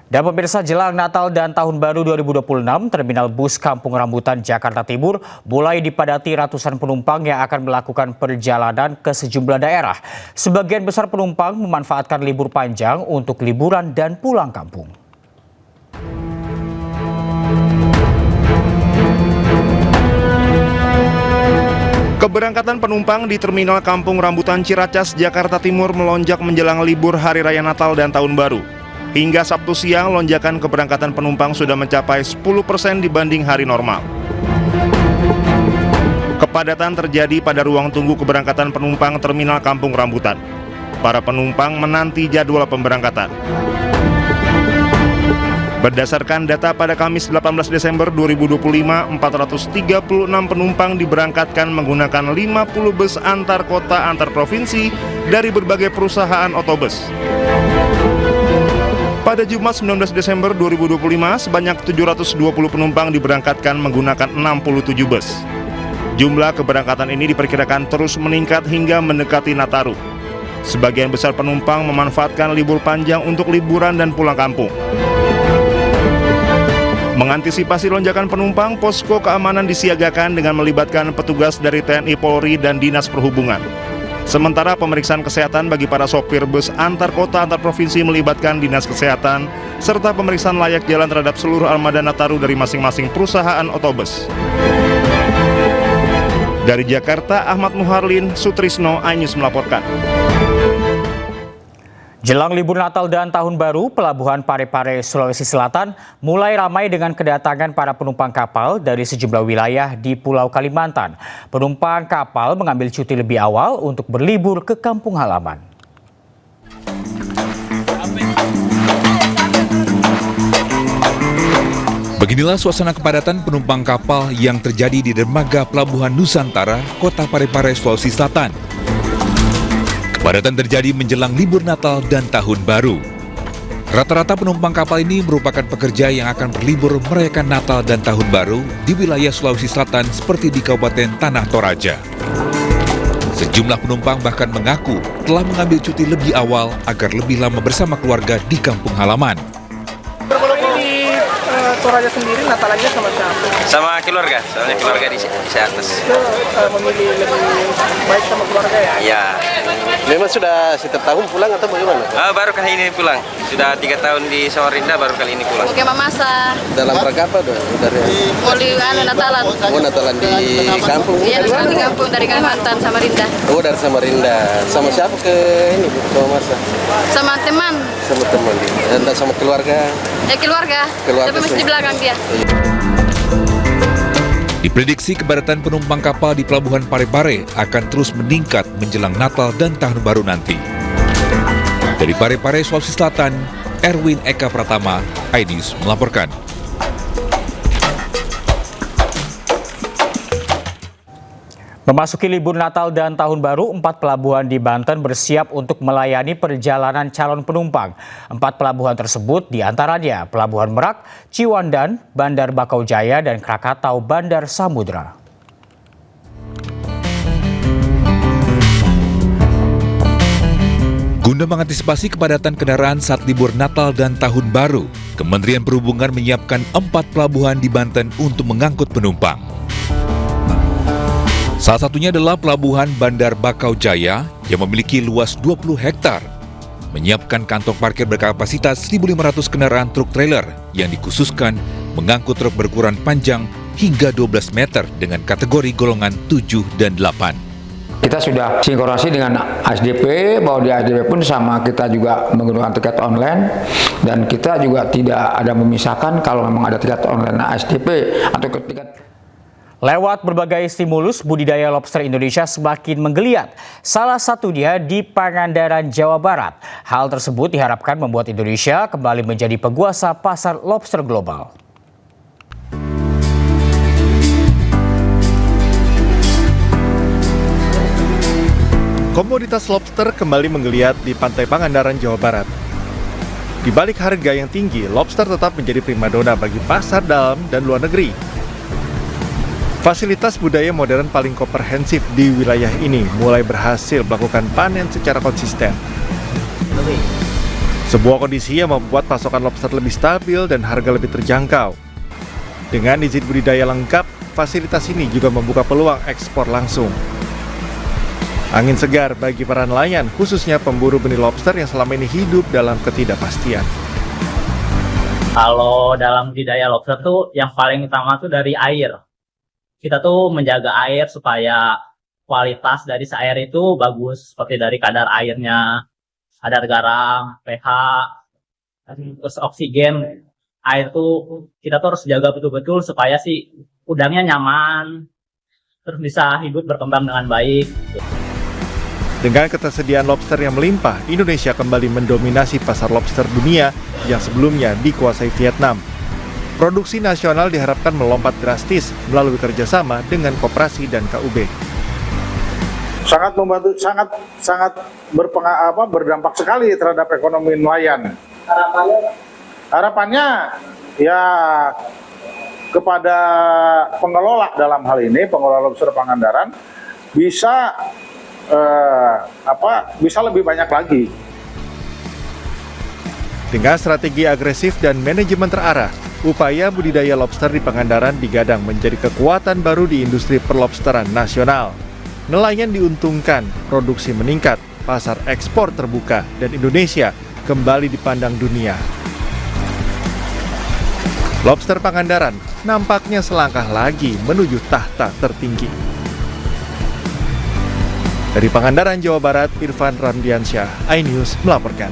Dan pemirsa, jelang Natal dan Tahun Baru 2026, Terminal Bus Kampung Rambutan Jakarta Timur mulai dipadati ratusan penumpang yang akan melakukan perjalanan ke sejumlah daerah. Sebagian besar penumpang memanfaatkan libur panjang untuk liburan dan pulang kampung. Keberangkatan penumpang di Terminal Kampung Rambutan Ciracas, Jakarta Timur melonjak menjelang libur Hari Raya Natal dan Tahun Baru. Hingga Sabtu siang, lonjakan keberangkatan penumpang sudah mencapai 10% dibanding hari normal. Kepadatan terjadi pada ruang tunggu keberangkatan penumpang Terminal Kampung Rambutan. Para penumpang menanti jadwal pemberangkatan. Berdasarkan data pada Kamis 18 Desember 2025, 436 penumpang diberangkatkan menggunakan 50 bus antar kota antar provinsi dari berbagai perusahaan otobus. Pada Jumat 19 Desember 2025, sebanyak 720 penumpang diberangkatkan menggunakan 67 bus. Jumlah keberangkatan ini diperkirakan terus meningkat hingga mendekati Nataru. Sebagian besar penumpang memanfaatkan libur panjang untuk liburan dan pulang kampung. Mengantisipasi lonjakan penumpang, posko keamanan disiagakan dengan melibatkan petugas dari TNI Polri dan Dinas Perhubungan. Sementara pemeriksaan kesehatan bagi para sopir bus antar kota antar provinsi melibatkan Dinas Kesehatan, serta pemeriksaan layak jalan terhadap seluruh armada Nataru dari masing-masing perusahaan otobus. Dari Jakarta, Ahmad Muharlin, Sutrisno, iNews melaporkan. Jelang libur Natal dan Tahun Baru, Pelabuhan Parepare, Sulawesi Selatan mulai ramai dengan kedatangan para penumpang kapal dari sejumlah wilayah di Pulau Kalimantan. Penumpang kapal mengambil cuti lebih awal untuk berlibur ke kampung halaman. Beginilah suasana kepadatan penumpang kapal yang terjadi di dermaga Pelabuhan Nusantara, Kota Parepare, Sulawesi Selatan. Kepadatan terjadi menjelang libur Natal dan Tahun Baru. Rata-rata penumpang kapal ini merupakan pekerja yang akan berlibur merayakan Natal dan Tahun Baru di wilayah Sulawesi Selatan seperti di Kabupaten Tanah Toraja. Sejumlah penumpang bahkan mengaku telah mengambil cuti lebih awal agar lebih lama bersama keluarga di kampung halaman. Toraja sendiri Natalannya sama siapa? Sama keluarga, soalnya keluarga di atas. Itu memilih lebih baik sama keluarga ya? Iya. Memang sudah setiap tahun pulang atau bagaimana? Baru kali ini pulang. Sudah 3 tahun di Samarinda, baru kali ini pulang. Oke, Mamasa. Dalam rangka apa tuh? Mau di Natalan. Oh, Natalan di kampung? Iya, di kampung dari Kalimantan, Samarinda. Oh, dari Samarinda. Sama siapa ke ini, sama Masa? Sama teman. Sama teman. Dan sama keluarga? Keluarga. Tapi masih di belakang dia. Diprediksi kepadatan penumpang kapal di Pelabuhan Parepare akan terus meningkat menjelang Natal dan Tahun Baru nanti. Dari Parepare, Sulawesi Selatan, Erwin Eka Pratama, iNews melaporkan. Memasuki libur Natal dan Tahun Baru, 4 pelabuhan di Banten bersiap untuk melayani perjalanan calon penumpang. 4 pelabuhan tersebut diantaranya Pelabuhan Merak, Ciwandan, Bandar Bakau Jaya, dan Krakatau Bandar Samudra. Guna mengantisipasi kepadatan kendaraan saat libur Natal dan Tahun Baru, Kementerian Perhubungan menyiapkan 4 pelabuhan di Banten untuk mengangkut penumpang. Salah satunya adalah Pelabuhan Bandar Bakau Jaya yang memiliki luas 20 hektar, menyiapkan kantong parkir berkapasitas 1.500 kendaraan truk trailer yang dikhususkan mengangkut truk berukuran panjang hingga 12 meter dengan kategori golongan 7 dan 8. Kita sudah sinkronasi dengan ASDP, bahwa di ASDP pun sama kita juga menggunakan tiket online, dan kita juga tidak ada memisahkan kalau memang ada tiket online ASDP atau tiket. Lewat berbagai stimulus, budidaya lobster Indonesia semakin menggeliat. Salah satunya di Pangandaran, Jawa Barat. Hal tersebut diharapkan membuat Indonesia kembali menjadi penguasa pasar lobster global. Komoditas lobster kembali menggeliat di Pantai Pangandaran, Jawa Barat. Di balik harga yang tinggi, lobster tetap menjadi primadona bagi pasar dalam dan luar negeri. Fasilitas budaya modern paling komprehensif di wilayah ini mulai berhasil melakukan panen secara konsisten. Sebuah kondisi yang membuat pasokan lobster lebih stabil dan harga lebih terjangkau. Dengan izin budidaya lengkap, fasilitas ini juga membuka peluang ekspor langsung. Angin segar bagi para nelayan, khususnya pemburu benih lobster yang selama ini hidup dalam ketidakpastian. Kalau dalam budidaya lobster tuh yang paling utama tuh dari air. Kita tuh menjaga air supaya kualitas dari air itu bagus, seperti dari kadar airnya, kadar garam, pH, terus oksigen. Air tuh kita tuh harus jaga betul-betul supaya si udangnya nyaman, terus bisa hidup berkembang dengan baik. Dengan ketersediaan lobster yang melimpah, Indonesia kembali mendominasi pasar lobster dunia yang sebelumnya dikuasai Vietnam. Produksi nasional diharapkan melompat drastis melalui kerjasama dengan koperasi dan KUB. Sangat membantu, sangat berdampak sekali terhadap ekonomi nelayan. Harapannya ya kepada pengelola dalam hal ini, pengelola lobster Pangandaran bisa bisa lebih banyak lagi. Dengan strategi agresif dan manajemen terarah, upaya budidaya lobster di Pangandaran digadang menjadi kekuatan baru di industri perlobsteran nasional. Nelayan diuntungkan, produksi meningkat, pasar ekspor terbuka, dan Indonesia kembali dipandang dunia. Lobster Pangandaran nampaknya selangkah lagi menuju tahta tertinggi. Dari Pangandaran, Jawa Barat, Irfan Ramdiansyah, iNews melaporkan.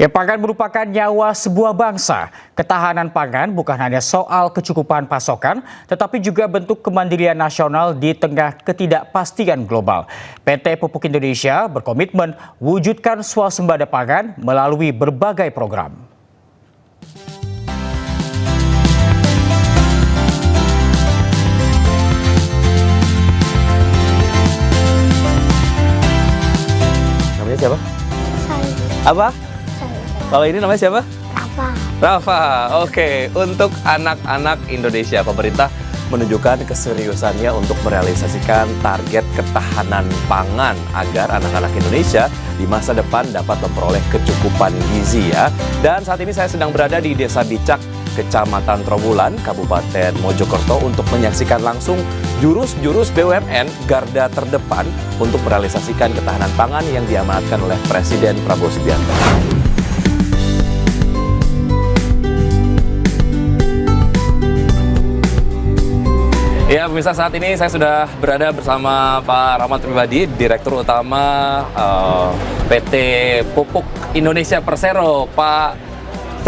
Ya, pangan merupakan nyawa sebuah bangsa. Ketahanan pangan bukan hanya soal kecukupan pasokan, tetapi juga bentuk kemandirian nasional di tengah ketidakpastian global. PT Pupuk Indonesia berkomitmen wujudkan swasembada pangan melalui berbagai program. Namanya siapa? Apa? Kalau ini namanya siapa? Rafa. Oke, untuk anak-anak Indonesia, pemerintah menunjukkan keseriusannya untuk merealisasikan target ketahanan pangan agar anak-anak Indonesia di masa depan dapat memperoleh kecukupan gizi ya. Dan saat ini saya sedang berada di Desa Bicak, Kecamatan Trowulan, Kabupaten Mojokerto untuk menyaksikan langsung jurus-jurus BUMN garda terdepan untuk merealisasikan ketahanan pangan yang diamanatkan oleh Presiden Prabowo Subianto. Ya, pemirsa, saat ini saya sudah berada bersama Pak Rahmat Pribadi, Direktur Utama PT Pupuk Indonesia Persero. Pak,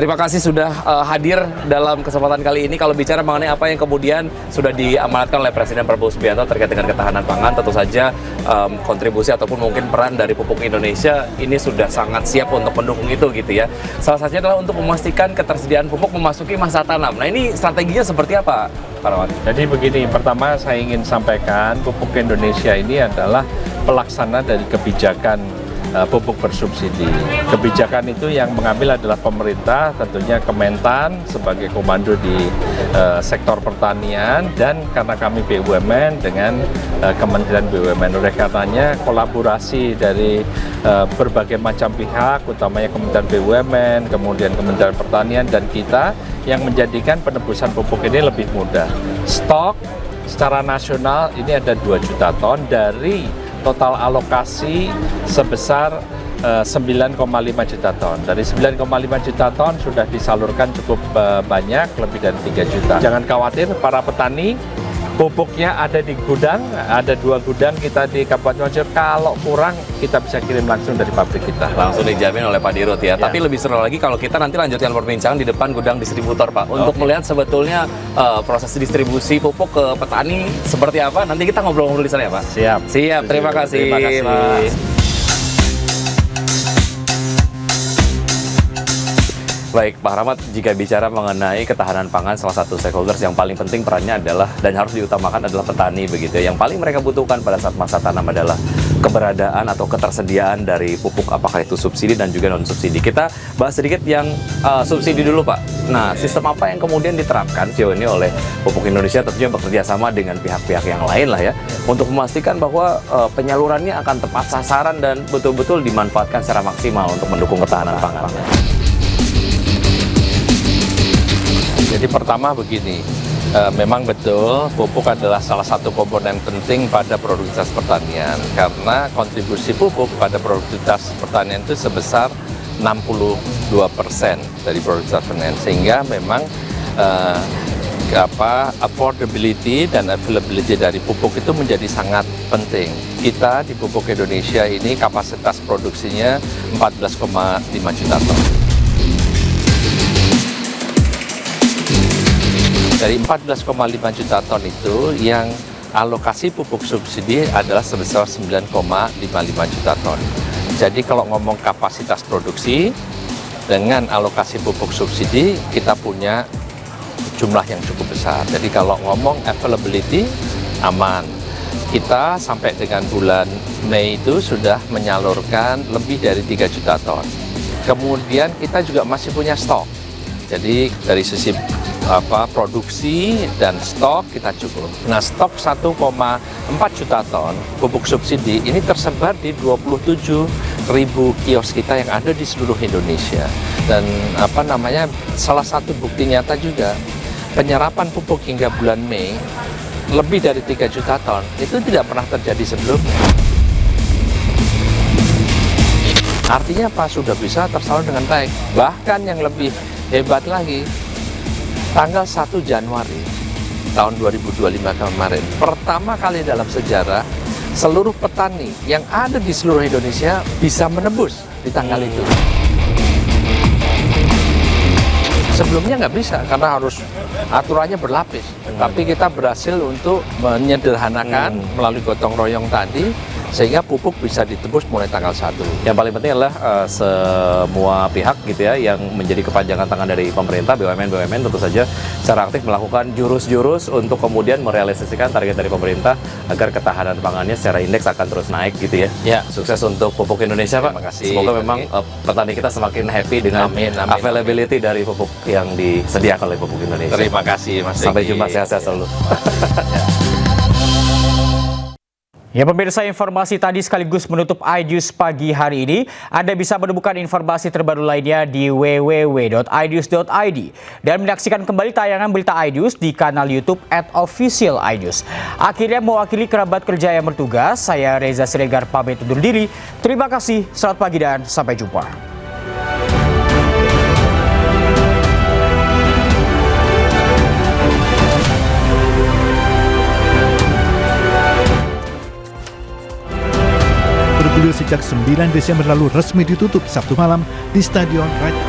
terima kasih sudah hadir dalam kesempatan kali ini. Kalau bicara mengenai apa yang kemudian sudah diamanatkan oleh Presiden Prabowo Subianto terkait dengan ketahanan pangan, tentu saja kontribusi ataupun mungkin peran dari Pupuk Indonesia ini sudah sangat siap untuk mendukung itu gitu ya. Salah satunya adalah untuk memastikan ketersediaan pupuk memasuki masa tanam. Nah, ini strateginya seperti apa, Pak Rahmat? Jadi begini, pertama saya ingin sampaikan Pupuk Indonesia ini adalah pelaksana dari kebijakan pupuk bersubsidi. Kebijakan itu yang mengambil adalah pemerintah, tentunya Kementan sebagai komando di sektor pertanian, dan karena kami BUMN dengan Kementerian BUMN. Oleh karenanya kolaborasi dari berbagai macam pihak, utamanya Kementerian BUMN, kemudian Kementerian Pertanian dan kita, yang menjadikan penebusan pupuk ini lebih mudah. Stok secara nasional ini ada 2 juta ton dari total alokasi sebesar 9,5 juta ton. Dari 9,5 juta ton sudah disalurkan cukup banyak, lebih dari 3 juta. Jangan khawatir para petani, pupuknya ada di gudang, ada 2 gudang kita di Kabupaten Mojokerto. Kalau kurang, kita bisa kirim langsung dari pabrik kita. Langsung dijamin oleh Pak Dirut ya. Tapi lebih seru lagi kalau kita nanti lanjutkan perbincangan di depan gudang distributor, Pak. Untuk melihat sebetulnya proses distribusi pupuk ke petani seperti apa. Nanti kita ngobrol-ngobrol di sana ya, Pak. Siap. Siap. Terima kasih. Terima kasih, Mas. Baik, Pak Rahmat, jika bicara mengenai ketahanan pangan, salah satu stakeholders yang paling penting perannya adalah dan harus diutamakan adalah petani begitu. Yang paling mereka butuhkan pada saat masa tanam adalah keberadaan atau ketersediaan dari pupuk, apakah itu subsidi dan juga non-subsidi. Kita bahas sedikit yang subsidi dulu, Pak. Nah, sistem apa yang kemudian diterapkan sejauh ini oleh Pupuk Indonesia, tentunya bekerja sama dengan pihak-pihak yang lain lah ya, untuk memastikan bahwa penyalurannya akan tepat sasaran dan betul-betul dimanfaatkan secara maksimal untuk mendukung ketahanan pangan. Jadi pertama begini, memang betul pupuk adalah salah satu komponen penting pada produktivitas pertanian, karena kontribusi pupuk pada produktivitas pertanian itu sebesar 62% dari produktivitas pertanian, sehingga memang affordability dan availability dari pupuk itu menjadi sangat penting. Kita di Pupuk Indonesia ini kapasitas produksinya 14,5 juta ton. Dari 14,5 juta ton itu yang alokasi pupuk subsidi adalah sebesar 9,55 juta ton. Jadi kalau ngomong kapasitas produksi dengan alokasi pupuk subsidi kita punya jumlah yang cukup besar. Jadi kalau ngomong availability aman. Kita sampai dengan bulan Mei itu sudah menyalurkan lebih dari 3 juta ton. Kemudian kita juga masih punya stok. Jadi dari sisi produksi dan stok kita cukup. Nah, stok 1,4 juta ton pupuk subsidi ini tersebar di 27.000 kios kita yang ada di seluruh Indonesia. Dan salah satu bukti nyata juga penyerapan pupuk hingga bulan Mei lebih dari 3 juta ton itu tidak pernah terjadi sebelumnya. Artinya apa? Sudah bisa tersalur dengan baik. Bahkan yang lebih hebat lagi, tanggal 1 Januari tahun 2025 kemarin, pertama kali dalam sejarah seluruh petani yang ada di seluruh Indonesia bisa menebus di tanggal itu. Sebelumnya nggak bisa karena harus aturannya berlapis. Tapi kita berhasil untuk menyederhanakan melalui gotong royong tadi sehingga pupuk bisa ditebus mulai tanggal 1. Yang paling penting adalah semua pihak gitu ya yang menjadi kepanjangan tangan dari pemerintah, BUMN tentu saja secara aktif melakukan jurus-jurus untuk kemudian merealisasikan target dari pemerintah agar ketahanan pangannya secara indeks akan terus naik gitu ya. Ya, sukses untuk Pupuk Indonesia, Pak. Terima kasih. Semoga memang petani kita semakin happy dengan availability dari pupuk yang disediakan oleh Pupuk Indonesia. Terima kasih, Mas. Sampai jumpa, sehat-sehat selalu. Ya pemirsa, informasi tadi sekaligus menutup iNews pagi hari ini. Anda bisa menemukan informasi terbaru lainnya di www.inews.id dan menyaksikan kembali tayangan berita iNews di kanal YouTube @official iNews. Akhirnya mewakili kerabat kerja yang bertugas, saya Reza Siregar pamit undur diri. Terima kasih, selamat pagi dan sampai jumpa. Bergulir sejak 9 Desember lalu resmi ditutup Sabtu malam di Stadion Raja.